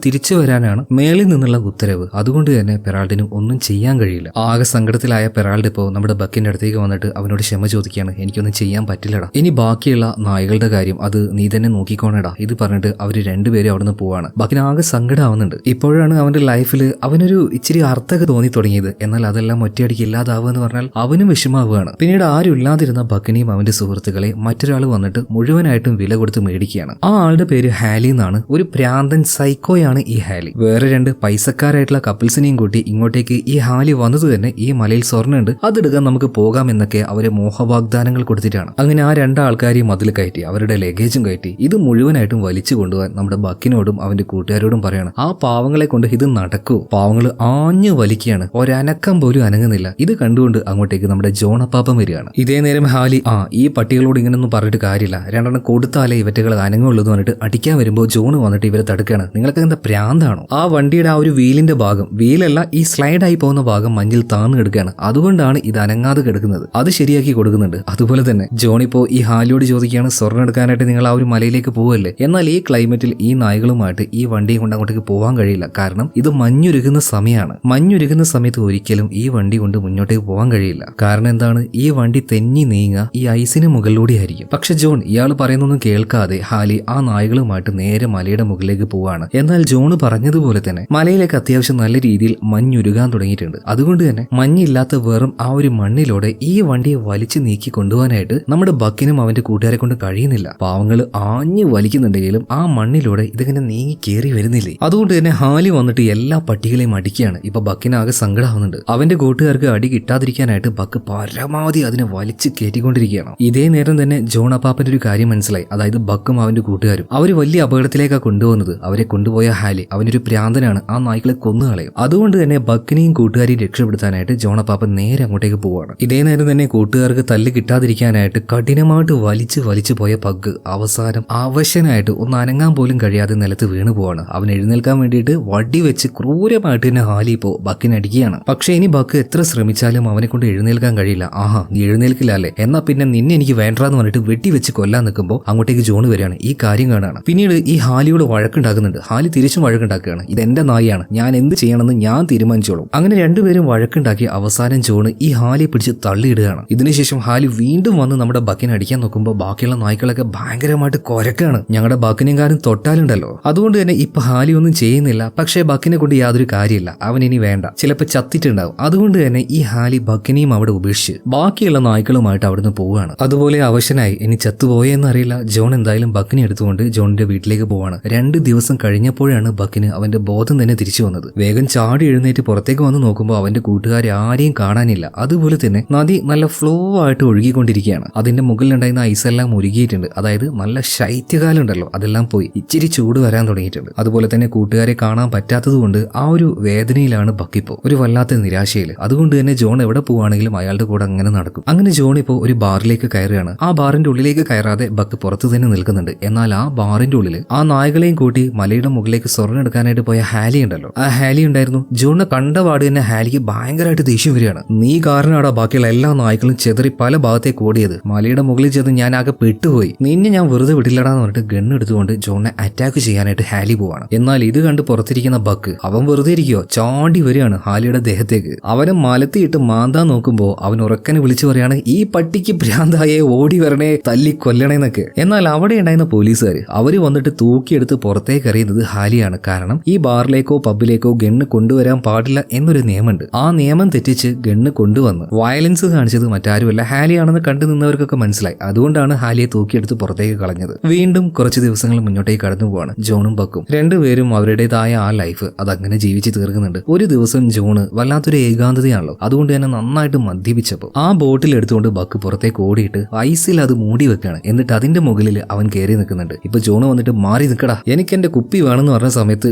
തിരിച്ചു വരാനാണ് മേളിൽ നിന്നുള്ള ഉത്തരവ്. അതുകൊണ്ട് തന്നെ പെറാൾഡിന് ഒന്നും ചെയ്യാൻ കഴിയില്ല. ആകെ സങ്കടത്തിലായ പെറാൾഡ് ഇപ്പോൾ നമ്മുടെ ബക്കിന്റെ അടുത്തേക്ക് വന്നിട്ട് അവനോട് ക്ഷമ ചോദിക്കുകയാണ്. എനിക്കൊന്നും ചെയ്യാൻ പറ്റില്ലടാ, ഇനി ബാക്കിയുള്ള നായകളുടെ കാര്യം അത് നീ തന്നെ നോക്കിക്കോണടാ. ഇത് പറഞ്ഞിട്ട് അവര് രണ്ടുപേരും അവിടുന്ന് പോവാണ്. ബക്കിന് ആകെ സങ്കടമാവുന്നുണ്ട്. ഇപ്പോഴാണ് അവന്റെ ലൈഫിൽ അവനൊരു ഇച്ചിരി അർത്ഥമൊക്കെ തോന്നി തുടങ്ങിയത്. എന്നാൽ അതെല്ലാം ഒറ്റയടിക്ക് ഇല്ലാതാവുക എന്ന് പറഞ്ഞാൽ അവനും വിഷമാവുകയാണ്. പിന്നീട് ആരും ഇല്ലാതിരുന്ന ബക്കിനെയും അവന്റെ സുഹൃത്തുക്കളെ മറ്റൊരാൾ വന്നിട്ട് മുഴുവനായിട്ടും വില കൊടുത്ത് മേടിക്കുകയാണ്. ആ ആളുടെ പേര് ഹാലി എന്നാണ്. ഒരു പ്രാന്തൻ സൈക്കോയാണ് ഈ ഹാലി. വേറെ രണ്ട് പൈസക്കാരായിട്ടുള്ള കപ്പിൾസിനെയും കൂട്ടി ഇങ്ങോട്ടേക്ക് ഈ ഹാലി വന്നത് തന്നെ ഈ മലയിൽ സ്വർണ്ണുണ്ട്, അതെടുക്കാൻ നമുക്ക് പോകാം എന്നൊക്കെ അവരെ മോഹവാഗ്ദാനങ്ങൾ കൊടുത്തിട്ടാണ്. അങ്ങനെ ആ രണ്ടാൾക്കാരെയും അതിൽ കയറ്റി അവരുടെ ലഗേജും കയറ്റി ഇത് മുഴുവനായിട്ടും വലിച്ചു കൊണ്ടുപോകാൻ നമ്മുടെ ബക്കിനോടും അവന്റെ കൂട്ടുകാരോടും പറയാണ്. ആ പാവങ്ങളെ കൊണ്ട് ഇത് നടക്കൂ? പാവങ്ങൾ ആഞ്ഞു വലിക്കുകയാണ്, ഒരനക്കം പോലും അനങ്ങുന്നില്ല. ഇത് കണ്ടുകൊണ്ട് അങ്ങോട്ടേക്ക് നമ്മുടെ ജോൺ അപ്പാപ്പൻ വരികയാണ്. ഇതേ നേരം ഹാലി ഈ പട്ടികളോട് ഇങ്ങനൊന്നും പറഞ്ഞിട്ട് കാര്യമില്ല, രണ്ടെണ്ണം കൊടുത്താലേ ഇവറ്റകൾ അനങ്ങുള്ളൂ എന്ന് പറഞ്ഞിട്ട് അടിക്കാൻ വരുമ്പോൾ ജോൺ വന്നിട്ട് ഇവരെ തടുക്കുകയാണ്. നിങ്ങൾക്ക് എന്താ പ്രാന്താണോ? ആ വണ്ടിയുടെ ആ ഒരു വീലിന്റെ ഭാഗം, വീലല്ല ഈ സ്ലൈഡായി പോകുന്ന ഭാഗം മഞ്ഞിൽ താന്നു കിടക്കുകയാണ്. അതുകൊണ്ടാണ് ഇത് അനങ്ങാതെ കിടക്കുന്നത്. അത് ശരിയാക്കി കൊടുക്കുന്നുണ്ട്. അതുപോലെ തന്നെ ജോൺ ഇപ്പോ ഈ ഹാലിയോട് ചോദിക്കുകയാണ്, സ്വർണ്ണം എടുക്കാനായിട്ട് നിങ്ങൾ ആ ഒരു മലയിലേക്ക് പോവല്ലേ? എന്നാൽ ഈ ക്ലൈമറ്റിൽ ഈ നായ്കളുമായിട്ട് ഈ വണ്ടിയും കൊണ്ട് അങ്ങോട്ടേക്ക് പോകാൻ കഴിയില്ല. കാരണം ഇത് മഞ്ഞുരുകുന്ന സമയമാണ്. മഞ്ഞുരുകുന്ന സമയത്ത് ഒരിക്കലും ഈ വണ്ടി കൊണ്ട് മുന്നോട്ടേക്ക് പോകാൻ കഴിയില്ല. കാരണം എന്താണ്? ഈ വണ്ടി തെന്നി നീങ്ങുക ഈ ഐസിന് മുകളിലൂടെ ആയിരിക്കും. പക്ഷെ ജോൺ ഇയാൾ പറയുന്നൊന്നും കേൾക്കാതെ ഹാലി ആ നായ്കളുമായിട്ട് നേരെ മലയുടെ മുകളിലേക്ക് പോവാണ്. എന്നാൽ ജോൺ പറഞ്ഞതുപോലെ തന്നെ മലയിലേക്ക് അത്യാവശ്യം നല്ല രീതിയിൽ മഞ്ഞുരുകാൻ തുടങ്ങിയിട്ടുണ്ട്. അതുകൊണ്ട് തന്നെ മഞ്ഞില്ലാത്ത വെറും ആ ഒരു മണ്ണിലൂടെ ഈ വണ്ടിയെ വലിച്ചു നീക്കി കൊണ്ടുപോകാനായിട്ട് നമ്മുടെ ബക്കിനും അവന്റെ കൂട്ടുകാരെ കൊണ്ട് കഴിയുന്നില്ല. പാവങ്ങൾ ആഞ്ഞു വലിക്കുന്നുണ്ടെങ്കിലും ആ മണ്ണിലൂടെ ഇതിങ്ങനെ നീങ്ങി കയറി വരുന്നില്ലേ. അതുകൊണ്ട് തന്നെ ഹാലി വന്നിട്ട് എല്ലാ പട്ടികളെയും അടിക്കുകയാണ്. ഇപ്പൊ ബക്കിനാകെ സങ്കടമാവുന്നുണ്ട്. അവന്റെ കൂട്ടുകാർക്ക് അടി കിട്ടാതിരിക്കാനായിട്ട് ബക്ക് പരമാവധി അതിനെ വലിച്ചു കയറ്റിക്കൊണ്ടിരിക്കുകയാണ്. ഇതേ നേരം തന്നെ ജോൺ അപ്പാപ്പന്റെ ഒരു കാര്യം മനസ്സിലായി. അതായത് ബക്കും അവന്റെ കൂട്ടുകാരും അവര് വലിയ അപകടത്തിലേക്കാണ് കൊണ്ടുപോകുന്നത്. അവരെ കൊണ്ടുപോയ ഹാലി അവനൊരു പ്രാന്തനാണ്, ആ നായ്ക്കളെ കൊന്നുകളയും. അതുകൊണ്ട് തന്നെ ബക്കിനെയും കൂട്ടുകാരെയും രക്ഷപ്പെടുത്താനായിട്ട് ജോൺ അപ്പാപ്പൻ നേരെ അങ്ങോട്ടേക്ക് പോവാണ്. ഇതേ നേരം തന്നെ കൂട്ടുകാർക്ക് തല്ല് കിട്ടാതിരിക്കാനായിട്ട് കഠിനമായിട്ട് വലിച്ചു പോയ പഗ് അവസാനം അവശനായിട്ട് ഒന്ന് അനങ്ങാൻ പോലും കഴിയാതെ നിലത്ത് വീണു പോവാണ്. അവൻ എഴുന്നേൽക്കാൻ വേണ്ടിയിട്ട് വടി വെച്ച് ക്രൂരമായിട്ട് തന്നെ ഹാലി ഇപ്പോ ബക്കിനടിക്കുകയാണ്. പക്ഷെ ഇനി ബക്ക് എത്ര ശ്രമിച്ചാലും അവനെ കൊണ്ട് എഴുന്നേൽക്കാൻ കഴിയില്ല. ആഹാ, നീ എഴുന്നേൽക്കില്ല അല്ലേ? എന്നാ പിന്നെ നിന്നെ എനിക്ക് വേണ്ടാന്ന് പറഞ്ഞിട്ട് വെട്ടി വെച്ച് കൊല്ലാൻ നിൽക്കുമ്പോൾ അങ്ങോട്ടേക്ക് ജോൺ വരികയാണ്. ഈ കാര്യം കാണാണ്. പിന്നീട് ഈ ഹാലിയോട് വഴക്കുണ്ടാക്കുന്നുണ്ട്. ഹാലി തിരിച്ചും വഴക്കുണ്ടാക്കുകയാണ്. ഇതെന്റെ നായാണ്, ഞാൻ എന്ത് ചെയ്യണമെന്ന് ഞാൻ തീരുമാനിച്ചോളും. അങ്ങനെ രണ്ടുപേരും വഴക്കുണ്ടാക്കി അവസാനം ജോൺ ഈ ഹാലിയെ പിടിച്ച് തള്ളിയിടുകയാണ്. ഇതിനുശേഷം ഹാലി വീണ്ടും വന്ന് നമ്മുടെ ബക്കിനെ അടിക്കാൻ നോക്കുമ്പോൾ ബാക്കിയുള്ള നായ്ക്കളൊക്കെ ഭയങ്കരമായിട്ട് കൊരക്കാണ്. ഞങ്ങളുടെ ബക്കിനെങ്കാരും തൊട്ടാലുണ്ടല്ലോ. അതുകൊണ്ട് തന്നെ ഇപ്പൊ ഹാലി ഒന്നും ചെയ്യുന്നില്ല. പക്ഷേ ബക്കിനെ കൊണ്ട് യാതൊരു കാര്യമില്ല, അവൻ ഇനി വേണ്ട, ചിലപ്പോൾ ചത്തിട്ടുണ്ടാവും. അതുകൊണ്ട് തന്നെ ഈ ഹാലി ബക്കിനെയും അവിടെ ഉപേക്ഷിച്ച് ബാക്കിയുള്ള നായ്ക്കളുമായിട്ട് അവിടുന്ന് പോവുകയാണ്. അതുപോലെ അവശനായി ഇനി ചത്തുപോയെന്നറിയില്ല ജോൺ എന്തായാലും ബക്കിനെ എടുത്തുകൊണ്ട് ജോണിന്റെ വീട്ടിലേക്ക് പോവാണ്. 2 ദിവസം കഴിഞ്ഞപ്പോഴാണ് ബക്കിന് അവന്റെ ബോധം തന്നെ തിരിച്ചു വന്നത്. വേഗം ചാടി എഴുന്നേറ്റ് പുറത്തേക്ക് വന്ന് നോക്കുമ്പോൾ അവന്റെ കൂട്ടുകാരെ ആരെയും കാണാനില്ല. അതുപോലെ തന്നെ നദി നല്ല ഫ്ലോ ആയിട്ട് ഒഴുകിക്കൊണ്ടിരിക്കുകയാണ്. അതിന്റെ മുകളിലുണ്ടായിരുന്ന ഐസെല്ലാം ഉരുകിയിട്ടുണ്ട്. അതായത് നല്ല ശൈത്യകാലം ഉണ്ടല്ലോ, അതെല്ലാം പോയി ഇച്ചിരി ചൂട് വരാൻ തുടങ്ങിയിട്ടുണ്ട്. അതുപോലെ തന്നെ കൂട്ടുകാരെ കാണാൻ പറ്റാത്തത് കൊണ്ട് ആ ഒരു വേദനയിലാണ് ബക്കിപ്പോ, ഒരു വല്ലാത്ത നിരാശയിൽ. അതുകൊണ്ട് തന്നെ ജോൺ എവിടെ പോവാണെങ്കിലും അയാളുടെ കൂടെ അങ്ങനെ നടക്കും. അങ്ങനെ ജോൺ ഇപ്പോൾ ഒരു ബാറിലേക്ക് കയറുകയാണ്. ആ ബാറിന്റെ ഉള്ളിലേക്ക് കയറാതെ ബക്ക് പുറത്ത് തന്നെ നിൽക്കുന്നുണ്ട്. എന്നാൽ ആ ബാറിന്റെ ഉള്ളിൽ ആ നായകളെയും കൂട്ടി മലയുടെ മുകളിലേക്ക് സ്വർണ്ണം എടുക്കാനായിട്ട് പോയ ഹാലി ഉണ്ടല്ലോ, ആ ഹാലി ഉണ്ടായിരുന്നു. ജോണിനെ കണ്ടപാട് തന്നെ ഹാലിക്ക് ഭയങ്കരമായിട്ട് ദേഷ്യം വരികയാണ്. നീ കാരണമാടാ ബാക്കിയുള്ള എല്ലാ നായ്ക്കളും ചെതറി പല ഭാഗത്തേക്ക് ഓടിയത്. മലയുടെ മുകളിൽ ചെന്ന് ഞാൻ ആകെ പെട്ടുപോയി. നിന്നെ ഞാൻ വെറുതെ വിടില്ലടാന്ന് പറഞ്ഞിട്ട് ഗണ്ണെടുത്തുകൊണ്ട് ജോണിനെ അറ്റാക്ക് ചെയ്യാനായിട്ട് ഹാലി പോവാണ്. എന്നാൽ ഇത് കണ്ട് പുറത്തിരിക്കുന്ന ബക്ക് അവൻ വെറുതെ ഇരിക്കുകയോ ചാണ്ടി വരികയാണ് ഹാലിയുടെ ദേഹത്തേക്ക്. അവനെ മലത്തിയിട്ട് മാന്താൻ നോക്കുമ്പോൾ അവൻ ഉറക്കനെ വിളിച്ചു പറയാണ്, ഈ പട്ടിക്ക് ഭ്രാന്തായേ, ഓടി വരണേ, തല്ലി കൊല്ലണേന്നൊക്കെ. എന്നാൽ അവിടെ ഉണ്ടായിരുന്ന പോലീസുകാർ അവര് വന്നിട്ട് തൂക്കിയെടുത്ത് പുറത്തേക്ക് എറിയുന്നത് ഹാലിയാണ്. കാരണം ഈ ബാറിലേക്കോ പബ്ബിലേക്കോ ഗണ്ണ് കൊണ്ടുവരാൻ പാടില്ല എന്നൊരു നിയമമുണ്ട്. ആ നിയമം തെറ്റിച്ച് ഗണ്ണ് കൊണ്ടുവന്ന് വയലൻസ് കാണിച്ചത് മറ്റാരുമല്ല ഹാലിയാണെന്ന് കണ്ടു നിന്നവർക്കൊക്കെ മനസ്സിലായി. അതുകൊണ്ടാണ് ഹാലിയെ തൂക്കിയെടുത്ത് പുറത്തേക്ക് കളഞ്ഞത്. വീണ്ടും കുറച്ച് ദിവസങ്ങൾ മുന്നോട്ടേക്ക് കടന്നു പോവാണ് ജോണും ബക്കും. രണ്ടുപേരും അവരുടേതായ ആ ലൈഫ് അതങ്ങനെ ജീവിച്ച് തീർക്കുന്നുണ്ട്. ഒരു ദിവസം ജോണ് വല്ലാത്തൊരു ഏകാന്തതയാണല്ലോ, അതുകൊണ്ട് തന്നെ നന്നായിട്ട് മദ്യപിച്ചപ്പോൾ ആ ബോട്ടിൽ എടുത്തുകൊണ്ട് ബക്ക് പുറത്തേക്ക് ഓടിയിട്ട് ഐസിൽ അത് മൂടി വെക്കുകയാണ്. എന്നിട്ട് അതിന്റെ മുകളിൽ അവൻ കയറി നിൽക്കുന്നുണ്ട്. ഇപ്പൊ ജോണ് വന്നിട്ട് മാറി നിൽക്കടാ, എനിക്ക് എന്റെ കുപ്പി വേണമെന്ന് പറഞ്ഞ സമയത്ത്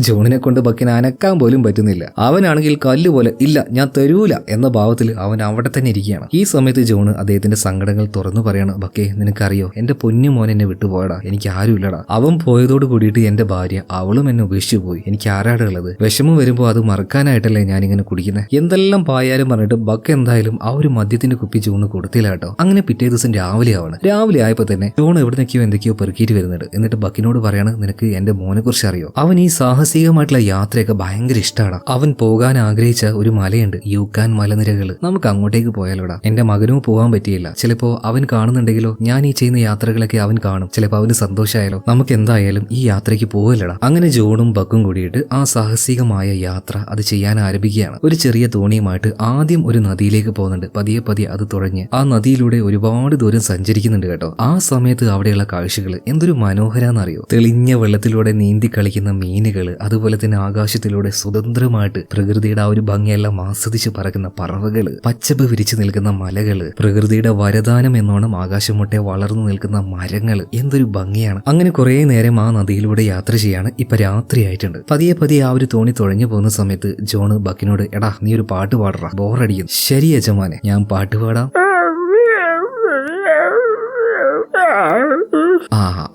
ജോണിനെ കൊണ്ട് ബക്കിനെ അനക്കാൻ പോലും പറ്റുന്നില്ല. അവനാണെങ്കിൽ കല്ല് പോലെ ഇല്ല ഞാൻ തരൂല എന്ന ഭാവത്തിൽ അവൻ അവിടെ തന്നെ ഇരിക്കുകയാണ്. ഈ സമയത്ത് ജോണ് അദ്ദേഹത്തിന്റെ സങ്കടങ്ങൾ തുറന്നു പറയാണ്. ബക്കേ, നിനക്കറിയോ എന്റെ പൊന്നു മോൻ എന്നെ വിട്ടുപോയടാ, എനിക്ക് ആരുമില്ലടാ. അവൻ പോയതോട് കൂടിയിട്ട് എന്റെ ഭാര്യ അവളും എന്നെ ഉപേക്ഷിച്ചു പോയി. എനിക്ക് ആരാടുള്ളത്? വിഷമം വരുമ്പോ അത് മറക്കാനായിട്ടല്ലേ ഞാനിങ്ങനെ കുടിക്കുന്നത്. എന്തെല്ലാം പായാലും പറഞ്ഞിട്ട് ബക്ക് എന്തായാലും ആ ഒരു മദ്യത്തിന്റെ കുപ്പി ജോണ് കൊടുത്തില്ല കേട്ടോ. അങ്ങനെ പിറ്റേ ദിവസം രാവിലെ ആയപ്പോ തന്നെ ജോൺ എവിടുന്നൊക്കെയോ എന്തൊക്കെയോ പെറുക്കിയിട്ട് വരുന്നുണ്ട്. എന്നിട്ട് ബക്കിനോട് പറയാണ്, നിനക്ക് എന്റെ മോനെ കുറിച്ച് അറിയോ? അവൻ ഈ സാഹസികമായിട്ടുള്ള യാത്രയൊക്കെ ഭയങ്കര ഇഷ്ടമാണ്. അവൻ പോകാൻ ആഗ്രഹിച്ച ഒരു മലയുണ്ട്, യൂക്കാൻ മലനിരകള്. നമുക്ക് അങ്ങോട്ടേക്ക് പോയാലോടാ. എന്റെ മകനും പോകാൻ പറ്റിയില്ല. ചിലപ്പോ അവൻ കാണുന്നുണ്ടെങ്കിലോ, ഞാൻ ഈ ചെയ്യുന്ന യാത്രകളൊക്കെ അവൻ കാണും. ചിലപ്പോ അവന് സന്തോഷമായാലോ. നമുക്ക് എന്തായാലും ഈ യാത്രയ്ക്ക് പോവല്ലടാ. അങ്ങനെ ജോണും ബക്കും കൂടിയിട്ട് ആ സാഹസികമായ യാത്ര അത് ചെയ്യാൻ ആരംഭിക്കുകയാണ്. ഒരു ചെറിയ തോണിയുമായിട്ട് ആദ്യം ഒരു നദിയിലേക്ക് പോകുന്നുണ്ട്. പതിയെ അത് തുഴഞ്ഞ് ആ നദിയിലൂടെ ഒരുപാട് ദൂരം സഞ്ചരിക്കുന്നുണ്ട് കേട്ടോ. ആ സമയത്ത് അവിടെയുള്ള കാഴ്ചകൾ എന്തൊരു മനോഹരാന്നറിയോ. തെളിഞ്ഞ വെള്ളത്തിലൂടെ നീന്തി കളിക്കുന്ന മീനുകള്, അതുപോലെ തന്നെ ആകാശത്തിലൂടെ സ്വതന്ത്രമായിട്ട് പ്രകൃതിയുടെ ആ ഒരു ഭംഗിയെല്ലാം ആസ്വദിച്ച് പറക്കുന്ന പറവകള്, പച്ചപ്പ് വിരിച്ചു നിൽക്കുന്ന മലകള്, പ്രകൃതിയുടെ വരദാനം എന്നോണം ആകാശമൊട്ടെ വളർന്നു നിൽക്കുന്ന മരങ്ങള്, എന്തൊരു ഭംഗിയാണ്. അങ്ങനെ കുറെ നേരം ആ നദിയിലൂടെ യാത്ര ചെയ്യാണ്. ഇപ്പൊ രാത്രിയായിട്ടുണ്ട്. പതിയെ ആ ഒരു തോണി തുഴഞ്ഞു പോകുന്ന സമയത്ത് ജോണ് ബക്കിനോട്, എടാ നീ ഒരു പാട്ട് പാടറാ, ബോറടിക്കുന്നു. ശരി യജമാനെ, ഞാൻ പാട്ട് പാടാം.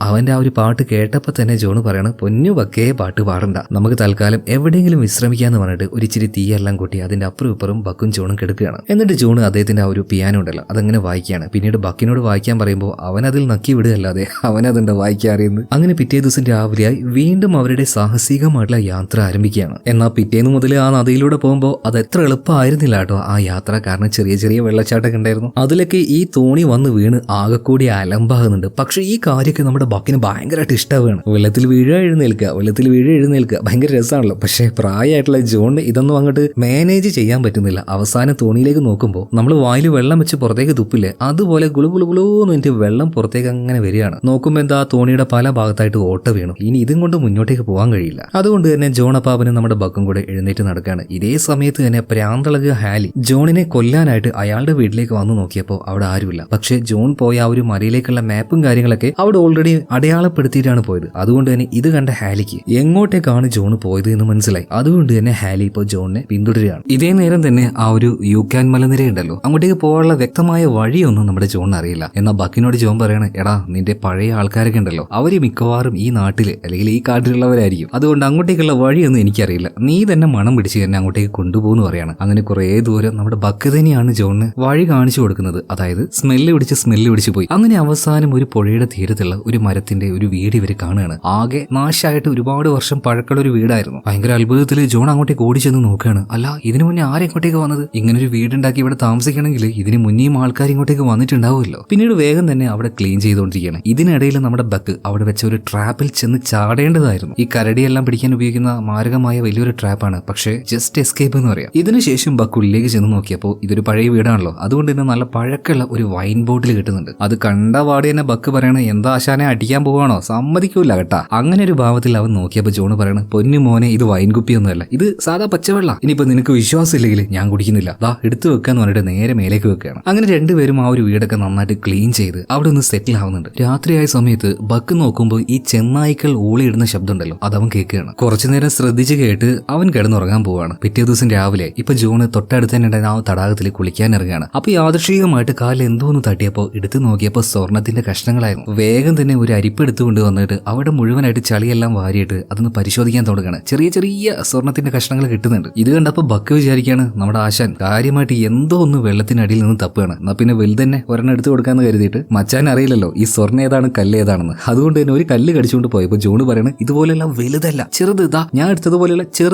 അവന്റെ ആ ഒരു പാട്ട് കേട്ടപ്പോ തന്നെ ജോണ് പറയണ, പൊന്നു ബക്കേ പാട്ട് പാടണ്ട, നമുക്ക് തൽക്കാലം എവിടെയെങ്കിലും വിശ്രമിക്കാന്ന് പറഞ്ഞിട്ട് ഒരു ഇച്ചിരി തീയെല്ലാം കൂട്ടി അതിന്റെ അപ്പുറം ഇപ്പുറം ബക്കും ജോണും കിടക്കുകയാണ്. എന്നിട്ട് ജോണ് അദ്ദേഹത്തിന്റെ ആ ഒരു പിയാനോ ഉണ്ടല്ലോ അതങ്ങനെ വായിക്കുകയാണ്. പിന്നീട് ബക്കിനോട് വായിക്കാൻ പറയുമ്പോൾ അവൻ അതിൽ നക്കി വിടുകയല്ലാതെ അവനതുണ്ട് വായിക്കാൻ അറിയുന്നത്. അങ്ങനെ പിറ്റേ ദിവസം രാവിലെയായി വീണ്ടും അവരുടെ സാഹസികമായിട്ടുള്ള യാത്ര ആരംഭിക്കുകയാണ്. എന്നാൽ പിറ്റേന്ന് മുതൽ ആ നദിയിലൂടെ പോകുമ്പോൾ അത് എത്ര എളുപ്പമായിരുന്നില്ല കേട്ടോ ആ യാത്ര. കാരണം ചെറിയ വെള്ളച്ചാട്ടമൊക്കെ ഉണ്ടായിരുന്നു. അതിലൊക്കെ ഈ തോണി വന്ന് വീണ് ആകെക്കൂടി അലമ്പാകുന്നുണ്ട്. പക്ഷെ ഈ കാര്യമൊക്കെ നമ്മുടെ ബക്കിന് ഭയങ്കരമായിട്ട് ഇഷ്ടമാണ്. വെള്ളത്തിൽ വീഴ എഴുന്നേൽക്കുക ഭയങ്കര രസമാണല്ലോ. പക്ഷെ പ്രായമായിട്ടുള്ള ജോണിന് ഇതൊന്നും അങ്ങോട്ട് മാനേജ് ചെയ്യാൻ പറ്റുന്നില്ല. അവസാനം തോണിയിലേക്ക് നോക്കുമ്പോൾ നമ്മൾ വായിൽ വെള്ളം വെച്ച് പുറത്തേക്ക് തുപ്പില്ലേ, അതുപോലെ ഗുളുഗുളുന്ന് എനിക്ക് വെള്ളം പുറത്തേക്ക് അങ്ങനെ വരികയാണ്. നോക്കുമ്പോൾ എന്താ തോണിയുടെ പല ഭാഗത്തായിട്ട് ഓട്ട വീണു. ഇനി ഇതും കൊണ്ട് മുന്നോട്ടേക്ക് പോകാൻ കഴിയില്ല. അതുകൊണ്ട് തന്നെ ജോൺ അപ്പാപ്പനും നമ്മുടെ ബക്കും കൂടെ എഴുന്നേറ്റ് നടക്കുകയാണ്. ഇതേ സമയത്ത് തന്നെ പ്രാന്തളക ഹാലി ജോണിനെ കൊല്ലാനായിട്ട് അയാളുടെ വീട്ടിലേക്ക് വന്നു നോക്കിയപ്പോൾ അവിടെ ആരുമില്ല. പക്ഷെ ജോൺ പോയ ആ ഒരു മലയിലേക്കുള്ള മാപ്പും കാര്യങ്ങളൊക്കെ അവിടെ ഓൾറെഡി അടയാളപ്പെടുത്തിയിട്ടാണ് പോയത്. അതുകൊണ്ട് തന്നെ ഇത് കണ്ട ഹാലിക്ക് എങ്ങോട്ടേക്കാണ് ജോൺ പോയത് എന്ന് മനസ്സിലായി. അതുകൊണ്ട് തന്നെ ഹാലി ഇപ്പോൾ ജോണിനെ പിന്തുടരുകയാണ്. ഇതേ നേരം തന്നെ ആ ഒരു യൂക്കാൻ മലനിരയുണ്ടല്ലോ അങ്ങോട്ടേക്ക് പോകാനുള്ള വ്യക്തമായ വഴിയൊന്നും നമ്മുടെ ജോണിന് അറിയില്ല. എന്നാൽ ബക്കിനോട് ജോൺ പറയണ, എടാ നിന്റെ പഴയ ആൾക്കാരൊക്കെ ഉണ്ടല്ലോ അവര് മിക്കവാറും ഈ നാട്ടില് അല്ലെങ്കിൽ ഈ കാട്ടിലുള്ളവരായിരിക്കും. അതുകൊണ്ട് അങ്ങോട്ടേക്കുള്ള വഴിയൊന്നും എനിക്കറിയില്ല, നീ തന്നെ മണം പിടിച്ച് എന്നെ അങ്ങോട്ടേക്ക് കൊണ്ടുപോകുന്നു പറയാണ്. അങ്ങനെ കുറെ ദൂരം നമ്മുടെ ബക്ക് തന്നെയാണ് ജോണിന് വഴി കാണിച്ചു കൊടുക്കുന്നത്. അതായത് സ്മെല്ല് പിടിച്ച് പോയി. അങ്ങനെ അവസാനം ഒരു പുഴയുടെ തീരത്തുള്ള ഒരു മരത്തിന്റെ ഒരു വീട് ഇവര് കാണുകയാണ്. ആകെ നാശമായിട്ട് ഒരുപാട് വർഷം പഴക്കമുള്ള ഒരു വീടായിരുന്നു. ഭയങ്കര അത്ഭുതത്തിൽ ജോൺ അങ്ങോട്ടേക്ക് ഓടിച്ചെന്ന് നോക്കുകയാണ്. അല്ല, ഇതിനു മുന്നേ ആരെങ്ങോട്ടേക്ക് വന്നത്? ഇങ്ങനൊരു വീടുണ്ടാക്കി ഇവിടെ താമസിക്കണമെങ്കിൽ ഇതിന് മുന്നേയും ആൾക്കാർ ഇങ്ങോട്ടേക്ക് വന്നിട്ടുണ്ടാവുമല്ലോ. പിന്നീട് വേഗം തന്നെ അവിടെ ക്ലീൻ ചെയ്തുകൊണ്ടിരിക്കുകയാണ്. ഇതിനിടയിൽ നമ്മുടെ ബക്ക് അവിടെ വെച്ച ഒരു ട്രാപ്പിൽ ചെന്ന് ചാടേണ്ടതായിരുന്നു. ഈ കരടിയെല്ലാം പിടിക്കാൻ ഉപയോഗിക്കുന്ന മാരകമായ വലിയൊരു ട്രാപ്പാണ്. പക്ഷേ ജസ്റ്റ് എസ്കേപ്പ് എന്ന് പറയാം. ഇതിനുശേഷം ബക്ക് ഉള്ളിലേക്ക് ചെന്ന് നോക്കിയപ്പോൾ ഇതൊരു പഴയ വീടാണല്ലോ. അതുകൊണ്ട് തന്നെ നല്ല പഴക്കമുള്ള ഒരു വൈൻ ബോട്ടിൽ കിട്ടുന്നുണ്ട്. അത് കണ്ട പാട് തന്നെ ബക്ക് പറയണ, എന്താ ആശാനെ അടിക്കാൻ പോവാണോ? സമ്മതിക്കൂല കേട്ടാ. അങ്ങനെ ഒരു ഭാവത്തിൽ അവൻ നോക്കിയപ്പോൾ ജോണ് പറയണ, പൊന്നു മോനെ ഇത് വൈൻ കുപ്പിയൊന്നുമല്ല, ഇത് സാധാ പച്ചവെള്ള. ഇനിയിപ്പോ നിനക്ക് വിശ്വാസം ഇല്ലെങ്കിൽ ഞാൻ കുടിക്കുന്നില്ല, ദാ എടുത്തു വെക്കാന്ന് പറഞ്ഞിട്ട് നേരെ മേലേക്ക് വെക്കുകയാണ്. അങ്ങനെ രണ്ടുപേരും ആ ഒരു വീടൊക്കെ നന്നായിട്ട് ക്ലീൻ ചെയ്ത് അവിടെ ഒന്ന് സെറ്റിൽ ആവുന്നുണ്ട്. രാത്രിയായ സമയത്ത് ബക്ക് നോക്കുമ്പോൾ ഈ ചെന്നായ്ക്കൾ ഊളിയിടുന്ന ശബ്ദം ഉണ്ടല്ലോ അതവൻ കേൾക്കുകയാണ്. കുറച്ചു നേരം ശ്രദ്ധിച്ച് കേട്ട് അവൻ കിടന്നുറങ്ങാൻ പോവാണ്. പിറ്റേ ദിവസം രാവിലെ ഇപ്പൊ ജോണ് തൊട്ടടുത്ത് തന്നെ ആ തടാകത്തിൽ കുളിക്കാൻ ഇറങ്ങുകയാണ്. അപ്പൊ യാദൃശ്ചികമായിട്ട് കാലിൽ എന്തോ ഒന്ന് തട്ടിയപ്പോൾ എടുത്തു നോക്കിയപ്പോൾ സ്വർണത്തിന്റെ കഷ്ണങ്ങളായിരുന്നു. വേഗം തന്നെ ഒരു അരിപ്പ് എടുത്തുകൊണ്ട് വന്നിട്ട് അവിടെ മുഴുവനായിട്ട് ചളിയെല്ലാം വാരിയിട്ട് അതൊന്ന് പരിശോധിക്കാൻ തുടങ്ങുകയാണ്. ചെറിയ സ്വർണത്തിന്റെ കഷ്ണങ്ങൾ കിട്ടുന്നുണ്ട്. ഇത് കണ്ടപ്പോൾ ബക്ക് വിചാരിക്കുകയാണ്, നമ്മുടെ ആശാൻ കാര്യമായിട്ട് എന്തോ ഒന്ന് വെള്ളത്തിനടിയിൽ നിന്ന് തപ്പുകയാണ്. എന്നാ പിന്നെ വലുതന്നെ ഒരെണ്ണം എടുത്തു കൊടുക്കാന്ന് കരുതിയിട്ട് മച്ചാൻ അറിയില്ലല്ലോ ഈ സ്വർണ്ണം ഏതാണ് കല്ല് ഏതാണെന്ന്. അതുകൊണ്ട് തന്നെ ഒരു കല്ല് കടിച്ചുകൊണ്ട് പോയപ്പോൾ ജോണ് പറയണ, ഇതുപോലെയുള്ള വലുതല്ല ചെറുത്, ഇതാ ഞാൻ എടുത്തതുപോലെയുള്ള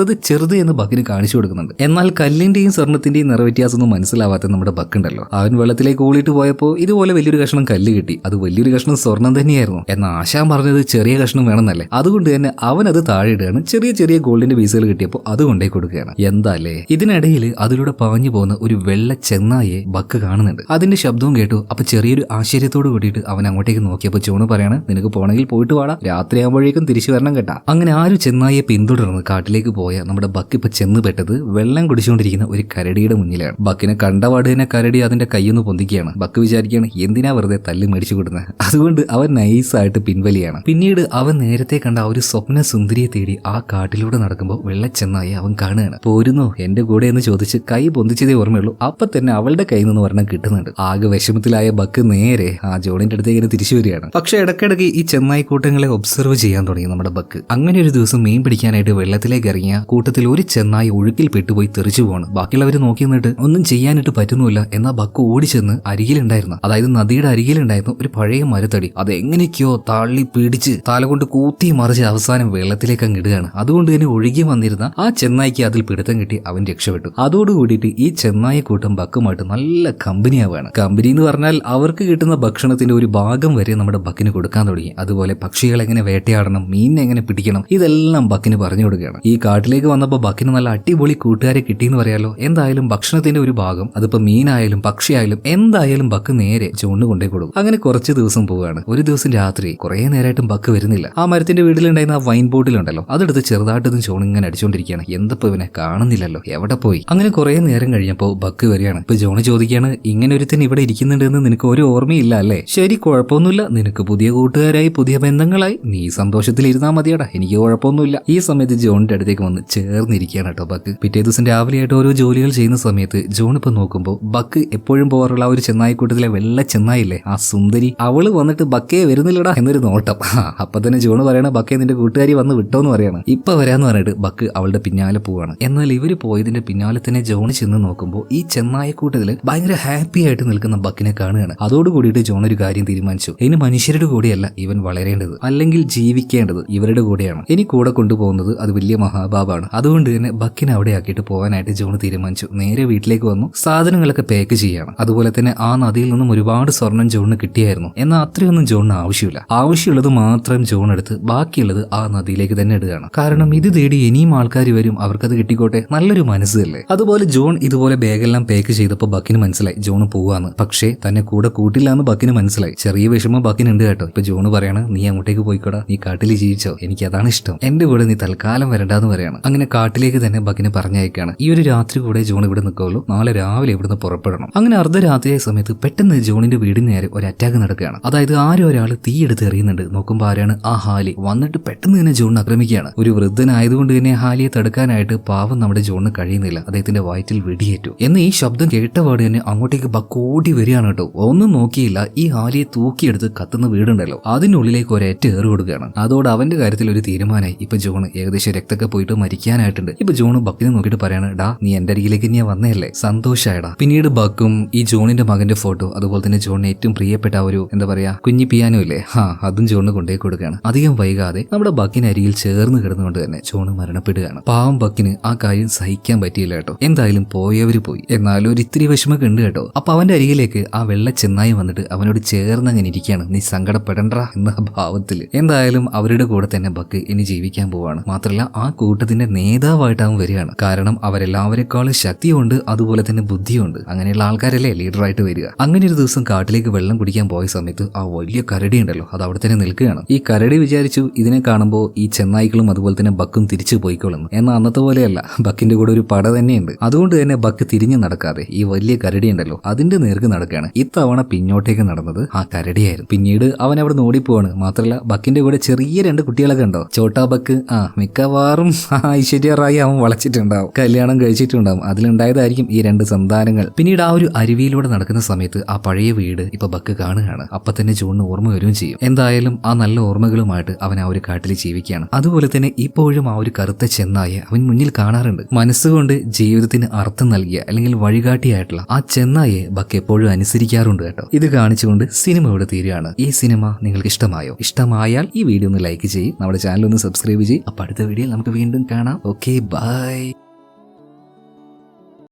ചെറുത് എന്ന് ബക്കിന് കാണിച്ചു കൊടുക്കുന്നുണ്ട്. എന്നാൽ കല്ലിന്റെയും സ്വർണത്തിന്റെയും നിറവ്യത്യാസമൊന്നും മനസ്സിലാവാത്ത നമ്മുടെ ബക്കുണ്ടല്ലോ അവൻ വെള്ളത്തിലേക്ക് ഊളിയിട്ട് പോയപ്പോൾ ഇതുപോലെ വലിയൊരു കഷ്ണം കല്ല് കിട്ടി. അത് വലിയൊരു കഷ്ണം സ്വർണം തന്നെയായിരുന്നു. എന്നാൽ ആശാൻ പറഞ്ഞത് ചെറിയ കഷ്ണം വേണമെന്നല്ലേ. അതുകൊണ്ട് തന്നെ അവൻ അത് താഴെ ഇടുകയാണ്. ചെറിയ ഗോൾഡിന്റെ പീസുകൾ കിട്ടിയപ്പോൾ അത് കൊണ്ടേ കൊടുക്കുകയാണ്. എന്താല്ലേ ഇതിനിടയിൽ അതിലൂടെ പാഞ്ഞു പോകുന്ന ഒരു വെള്ള ചെന്നായെ ബക്ക് കാണുന്നുണ്ട്. അതിന്റെ ശബ്ദവും കേട്ടു. അപ്പൊ ചെറിയൊരു ആശ്ചര്യത്തോട് കൂടിയിട്ട് അവൻ അങ്ങോട്ടേക്ക് നോക്കിയപ്പോൾ ജോണ് പറയാണ്, നിനക്ക് പോണെങ്കിൽ പോയിട്ട് വാടാ, രാത്രിയാകുമ്പോഴേക്കും തിരിച്ചു വരണം കേട്ടാ. അങ്ങനെ ആ ഒരു ചെന്നായെ പിന്തുടർന്ന് കാട്ടിലേക്ക് പോയ നമ്മുടെ ബക്ക് ഇപ്പൊ ചെന്ന് പെട്ടത് വെള്ളം കുടിച്ചുകൊണ്ടിരിക്കുന്ന ഒരു കരടിയുടെ മുന്നിലാണ്. ബക്കിനെ കണ്ടപാട് തന്നെ കരടി അതിന്റെ കൈയൊന്ന് പൊന്തിക്കുകയാണ്. ബക്ക് വിചാരിക്കുകയാണ്, എന്തിനാ വെറുതെ തല്ല് മേടിച്ചു കൊടുക്കുന്നത്. അതുകൊണ്ട് അവൻ നൈസായിട്ട് പിൻവലിയാണ്. പിന്നീട് അവൻ നേരത്തെ കണ്ട ആ ഒരു സ്വപ്ന സുന്ദരിയെ തേടി ആ കാട്ടിലൂടെ നടക്കുമ്പോൾ വെള്ളച്ചെന്നായി അവൻ കാണുകയാണ്. പോരുന്നോ എന്റെ കൂടെ എന്ന് ചോദിച്ച് കൈ പൊന്തിച്ചതേ ഓർമ്മയുള്ളൂ. അപ്പൊ തന്നെ അവളുടെ കയ്യിൽ നിന്ന് ഒരെണ്ണം കിട്ടുന്നുണ്ട്. ആകെ വിഷമത്തിലായ ബക്ക് നേരെ ആ ജോണിന്റെ അടുത്തേക്ക് ഇങ്ങനെ തിരിച്ചു വരികയാണ്. പക്ഷെ ഇടയ്ക്കിടയ്ക്ക് ഈ ചെന്നായി കൂട്ടങ്ങളെ ഒബ്സർവ് ചെയ്യാൻ തുടങ്ങി നമ്മുടെ ബക്ക്. അങ്ങനെ ഒരു ദിവസം മീൻ പിടിക്കാനായിട്ട് വെള്ളത്തിലേക്ക് ഇറങ്ങിയ കൂട്ടത്തിൽ ഒരു ചെന്നായി ഒഴുക്കിൽ പെട്ടുപോയി തെറിച്ചു പോവാണ്. ബാക്കിയുള്ളവർ നോക്കി നിന്നിട്ട് ഒന്നും ചെയ്യാനായിട്ട് പറ്റുന്നില്ല. എന്നാൽ ബക്ക് ഓടിച്ചെന്ന് അരികിലുണ്ടായിരുന്ന, അതായത് നദിയുടെ അരികിലുണ്ടായിരുന്ന ഒരു പഴയ മരത്തടി അതെങ്ങനെയൊക്കെയോ തള്ളി പിടിച്ച് തല കൊണ്ട് കൂത്തി മറിച്ച് അവസാനം വെള്ളത്തിലേക്ക് അങ്ങ് ഇടുകയാണ്. അതുകൊണ്ട് തന്നെ ഒഴുകി വന്നിരുന്ന ആ ചെന്നായിക്ക് അതിൽ പിടുത്തം കിട്ടി അവൻ രക്ഷപ്പെട്ടു. അതോടുകൂടിയിട്ട് ഈ ചെന്നായി കൂട്ടം ബക്കുമായിട്ട് നല്ല കമ്പനിയാവാണ്. കമ്പനി എന്ന് പറഞ്ഞാൽ അവർക്ക് കിട്ടുന്ന ഭക്ഷണത്തിന്റെ ഒരു ഭാഗം വരെ നമ്മുടെ ബക്കിന് കൊടുക്കാൻ തുടങ്ങി. അതുപോലെ പക്ഷികളെ എങ്ങനെ വേട്ടയാടണം, മീനിനെ എങ്ങനെ പിടിക്കണം, ഇതെല്ലാം ബക്കിന് പറഞ്ഞു കൊടുക്കുകയാണ്. ഈ കാട്ടിലേക്ക് വന്നപ്പോൾ ബക്കിന് നല്ല അടിപൊളി കൂട്ടുകാരെ കിട്ടിയെന്ന് പറയാലോ. എന്തായാലും ഭക്ഷണത്തിന്റെ ഒരു ഭാഗം, അതിപ്പോ മീനായാലും പക്ഷിയായാലും എന്തായാലും ബക്ക് നേരെ ജോണിന് കൊണ്ടേ കൊടുക്കും. അങ്ങനെ കുറച്ച് ദിവസം പോവുകയാണ്. ഒരു ദിവസം രാത്രി കുറെ നേരമായിട്ടും ബക്ക് വരുന്നില്ല. ആ മരത്തിന്റെ വീട്ടിലുണ്ടായിരുന്ന ആ വൈൻ ബോട്ടിലുണ്ടല്ലോ, അതെടുത്ത് ചെറുതായിട്ടൊന്നും ജോൺ ഇങ്ങനെ അടിച്ചുകൊണ്ടിരിക്കുകയാണ്. എന്തപ്പോ ഇവനെ കാണുന്നില്ലല്ലോ, എവിടെ പോയി? അങ്ങനെ കുറെ നേരം കഴിഞ്ഞപ്പോൾ ബക്ക് വരികയാണ്. ഇപ്പൊ ജോണ് ചോദിക്കുകയാണ്, ഇങ്ങനെ ഒരുത്തൻ ഇവിടെ ഇരിക്കുന്നുണ്ടെന്ന് നിനക്ക് ഒരു ഓർമ്മയില്ല അല്ലേ? ശരി, കുഴപ്പമൊന്നുമില്ല. നിനക്ക് പുതിയ കൂട്ടുകാരായി പുതിയ ബന്ധങ്ങളായി നീ സന്തോഷത്തിലിരുന്നാ മതിയടാ, എനിക്ക് കുഴപ്പമൊന്നുമില്ല. ഈ സമയത്ത് ജോണിന്റെ അടുത്തേക്ക് വന്ന് ചേർന്നിരിക്കുകയാണ് കേട്ടോ ബക്ക്. പിറ്റേ ദിവസം രാവിലെയായിട്ട് ഓരോ ജോലികൾ ചെയ്യുന്ന സമയത്ത് ജോൺ ഇപ്പൊ നോക്കുമ്പോൾ ബക്ക് എപ്പോഴും പോകാറുള്ള ആ ഒരു ചെന്നായിക്കൂട്ടത്തിലെ വെള്ള ചെന്നായില്ലേ, ആ സുന്ദരി, അവള് വന്നിട്ട് ബക്കയെ വരുന്നില്ലടാ എന്നൊരു നോട്ടം. അപ്പൊ തന്നെ ജോണ് പറയണ, ബക്കയെ നിന്റെ കൂട്ടുകാരി വന്ന് വിട്ടോന്ന് പറയാണ്. ഇപ്പൊ വരാന്ന് പറഞ്ഞിട്ട് ബക്ക് അവളുടെ പിന്നാലെ പോവാണ്. എന്നാൽ ഇവര് പോയതിന്റെ പിന്നാലെ തന്നെ ജോൺ ചെന്ന് നോക്കുമ്പോൾ ഈ ചെന്നായിക്കൂട്ടത്തില് ഭയങ്കര ഹാപ്പി ആയിട്ട് നിൽക്കുന്ന ബക്കിനെ കാണുകയാണ്. അതോടുകൂടിയിട്ട് ജോൺ ഒരു കാര്യം തീരുമാനിച്ചു. ഇനി മനുഷ്യരുടെ കൂടെയല്ല ഇവൻ വളരേണ്ടത്, അല്ലെങ്കിൽ ജീവിക്കേണ്ടത് ഇവരുടെ കൂടെയാണ്. ഇനി കൂടെ കൊണ്ടുപോകുന്നത് അത് വലിയ മഹാഭാവാണ്. അതുകൊണ്ട് തന്നെ ബക്കിനെ അവിടെ ആക്കിയിട്ട് പോകാനായിട്ട് ജോൺ തീരുമാനിച്ചു. നേരെ വീട്ടിലേക്ക് വന്നു, സാധനങ്ങളൊക്കെ പാക്ക് ചെയ്യാണ്. അതുപോലെ തന്നെ ആ നദിയിൽ നിന്നും ഒരുപാട് സ്വർണം ജോണിന് കിട്ടിയായിരുന്നു. എന്നാൽ അത്രയൊന്നും ജോണിന് ആവശ്യമില്ല. ആവശ്യമുള്ളത് മാത്രം ജോൺ എടുത്ത് ബാക്കിയുള്ളത് ആ നദിയിലേക്ക് തന്നെ ഇടുകയാണ്. കാരണം ഇത് തേടി ഇനിയും ആൾക്കാർ വരും, അവർക്കത് കിട്ടിക്കോട്ടെ, നല്ലൊരു മനസ്സല്ലേ. അതുപോലെ ജോൺ ഇതുപോലെ ബാഗെല്ലാം പാക്ക് ചെയ്തപ്പോൾ ബക്കിന് മനസ്സിലായി ജോൺ പോവാന്ന്. പക്ഷേ തന്നെ കൂടെ കൂട്ടില്ല എന്ന് ബക്കിന് മനസ്സിലായി. ചെറിയ വിഷമം ബക്കിനുണ്ട് കേട്ടോ. ഇപ്പൊ ജോണ് പറയാണ്, നീ അങ്ങോട്ടേക്ക് പോയിക്കോടാ, നീ കാട്ടിൽ ജീവിച്ചോ, എനിക്ക് അതാണ് ഇഷ്ടം, എന്റെ കൂടെ നീ തൽക്കാലം വരണ്ടാന്ന് പറയാണ്. അങ്ങനെ കാട്ടിലേക്ക് തന്നെ ബക്കിനെ പറഞ്ഞയക്കാണ്. ഈ ഒരു രാത്രി കൂടെ ജോൺ ഇവിടെ നിൽക്കുള്ളൂ, നാളെ രാവിലെ ഇവിടുന്ന് പുറപ്പെടണം. അങ്ങനെ അർദ്ധരാത്രിയായ സമയത്ത് പെട്ടെന്ന് ജോണിന്റെ വീടിന് നേരെ ഒരു അറ്റാക്ക് നടക്കുകയാണ്. അതായത് ആരും ഒരാൾ തീയെടുത്ത് എറിയുന്നുണ്ട്. നോക്കുമ്പോൾ ആരാണ്? ആ ഹാലി വന്നിട്ട് പെട്ടെന്ന് തന്നെ ജോണിനെ ആക്രമിക്കുകയാണ്. ഒരു വൃദ്ധനായതുകൊണ്ട് തന്നെ ഹാലിയെ തടുക്കാനായിട്ട് പാവം നമ്മുടെ ജോണിന് കഴിയുന്നില്ല. അദ്ദേഹത്തിന്റെ വയറ്റിൽ വെടിയേറ്റു. എന്ന് ഈ ശബ്ദം കേട്ടപാട് തന്നെ അങ്ങോട്ടേക്ക് ബക്ക് ഓടി വരികയാണ് കേട്ടോ. ഒന്നും നോക്കിയില്ല, ഈ ഹാലിയെ തൂക്കിയെടുത്ത് കത്തുന്ന വീടുണ്ടല്ലോ അതിനുള്ളിലേക്ക് ഒരേറ്റ ഏറ് കൊടുക്കുകയാണ്. അതോടെ അവന്റെ കാര്യത്തിൽ ഒരു തീരുമാനമായി. ഇപ്പൊ ജോണ് ഏകദേശം രക്തമൊക്കെ പോയിട്ട് മരിക്കാനായിട്ടുണ്ട്. ഇപ്പൊ ജോണ് ബക്കിനെ നോക്കിയിട്ട് പറയാണ്, ഡാ നീ എന്റെ അരികിലേക്ക് നീ വന്നേല്ലേ, സന്തോഷായടാ. പിന്നീട് ബക്കും ഈ ജോണിന്റെ മകന്റെ ഫോട്ടോ, അതുപോലെ തന്നെ ജോണിന് ഏറ്റവും പ്രിയപ്പെട്ട ഒരു എന്താ പറയാ കുഞ്ഞി പിയാനോ ഇല്ലേ, അതും ജോണിന് കൊണ്ടേ കൊടുക്കുകയാണ്. അധികം വൈകാതെ നമ്മുടെ ബക്കിന് അരികിൽ ചേർന്ന് കിടന്നുകൊണ്ട് തന്നെ ജോണ് മരണപ്പെടുകയാണ്. പാവം ബക്കിന് ആ കാര്യം സഹിക്കാൻ പറ്റിയില്ല കേട്ടോ. എന്തായാലും പോയവര് പോയി, എന്നാലും ഒരു ഇത്തിരി വിഷമൊക്കെ ഉണ്ട് കേട്ടോ. അപ്പൊ അവന്റെ അരികിലേക്ക് ആ വെള്ള ചെന്നായി വന്നിട്ട് അവനോട് ചേർന്ന് അങ്ങനെ ഇരിക്കുകയാണ്. നീ സങ്കടപ്പെടണ്ട എന്ന ഭാവത്തില്. എന്തായാലും അവരുടെ കൂടെ തന്നെ ബക്ക് ഇനി ജീവിക്കാൻ പോവാണ്. മാത്രമല്ല ആ കൂട്ടത്തിന്റെ നേതാവായിട്ട് അവൻ വരികയാണ്. കാരണം അവരെല്ലാവരെക്കാളും ശക്തിയുണ്ട്, അതുപോലെ തന്നെ ബുദ്ധിയുണ്ട്. അങ്ങനെയുള്ള ആൾക്കാരല്ലേ ലീഡറായിട്ട് വരിക. അങ്ങനെ ഒരു ദിവസം കാട്ടിലേക്ക് വെള്ളം കുടിക്കാൻ പോയ സമയത്ത് ആ വലിയ കരടി ഉണ്ടല്ലോ അത് അവിടെ തന്നെ നിൽക്കുകയാണ്. ഈ കരടി വിചാരിച്ചു ഇതിനെ കാണുമ്പോൾ ഈ ചെന്നായ്ക്കളും അതുപോലെ തന്നെ ബക്കും തിരിച്ചു പോയിക്കൊള്ളുന്നു. എന്നാൽ അന്നത്തെ പോലെയല്ല, ബക്കിന്റെ കൂടെ ഒരു പട തന്നെയുണ്ട്. അതുകൊണ്ട് തന്നെ ബക്ക് തിരിഞ്ഞു നടക്കാതെ ഈ വലിയ കരടി ഉണ്ടല്ലോ അതിന്റെ നേർക്ക് നടക്കുകയാണ്. ഇത്തവണ പിന്നോട്ടേക്ക് നടന്നത് ആ കരടിയായിരുന്നു. പിന്നീട് അവൻ അവിടെ ഓടിപ്പോവാണ്. മാത്രമല്ല ബക്കിന്റെ കൂടെ ചെറിയ രണ്ട് കുട്ടികളൊക്കെ ഉണ്ടോ, ചോട്ടാ ബക്ക്. മിക്കവാറും ഐശ്വര്യ റായി അവൻ വളച്ചിട്ടുണ്ടാവും, കല്യാണം കഴിച്ചിട്ടുണ്ടാവും. അതിലുണ്ടായതായിരിക്കും ഈ രണ്ട് സന്താനങ്ങൾ. പിന്നീട് ആ ഒരു അരുവിയിലൂടെ നടക്കുന്ന സമയത്ത് ആ പഴയ വീട് ഇപ്പൊ ബക്ക് കാണുകയാണ്. അപ്പൊ തന്നെ ജോണിന് ഓർമ്മ വരികയും ചെയ്യും. എന്തായാലും ആ നല്ല ഓർമ്മകളുമായിട്ട് അവൻ ആ ഒരു കാട്ടിൽ ജീവിക്കുകയാണ്. അതുപോലെ തന്നെ ഇപ്പോഴും ആ ഒരു കറുത്ത ചെന്നായെ അവൻ മുന്നിൽ കാണാറുണ്ട്. മനസ്സുകൊണ്ട് ജീവിതത്തിന് അർത്ഥം നൽകിയ അല്ലെങ്കിൽ വഴികാട്ടിയായിട്ടുള്ള ആ ചെന്നായെ ബക്ക് എപ്പോഴും അനുസരിക്കാറുണ്ട് കേട്ടോ. ഇത് കാണിച്ചുകൊണ്ട് സിനിമ ഇവിടെ തീരുകയാണ്. ഈ സിനിമ നിങ്ങൾക്ക് ഇഷ്ടമായോ? ഇഷ്ടമായാൽ ഈ വീഡിയോ ഒന്ന് ലൈക്ക് ചെയ്യും, നമ്മുടെ ചാനൽ ഒന്ന് സബ്സ്ക്രൈബ് ചെയ്യും. അപ്പൊ അടുത്ത വീഡിയോയിൽ നമുക്ക് വീണ്ടും കാണാം. Okay, by.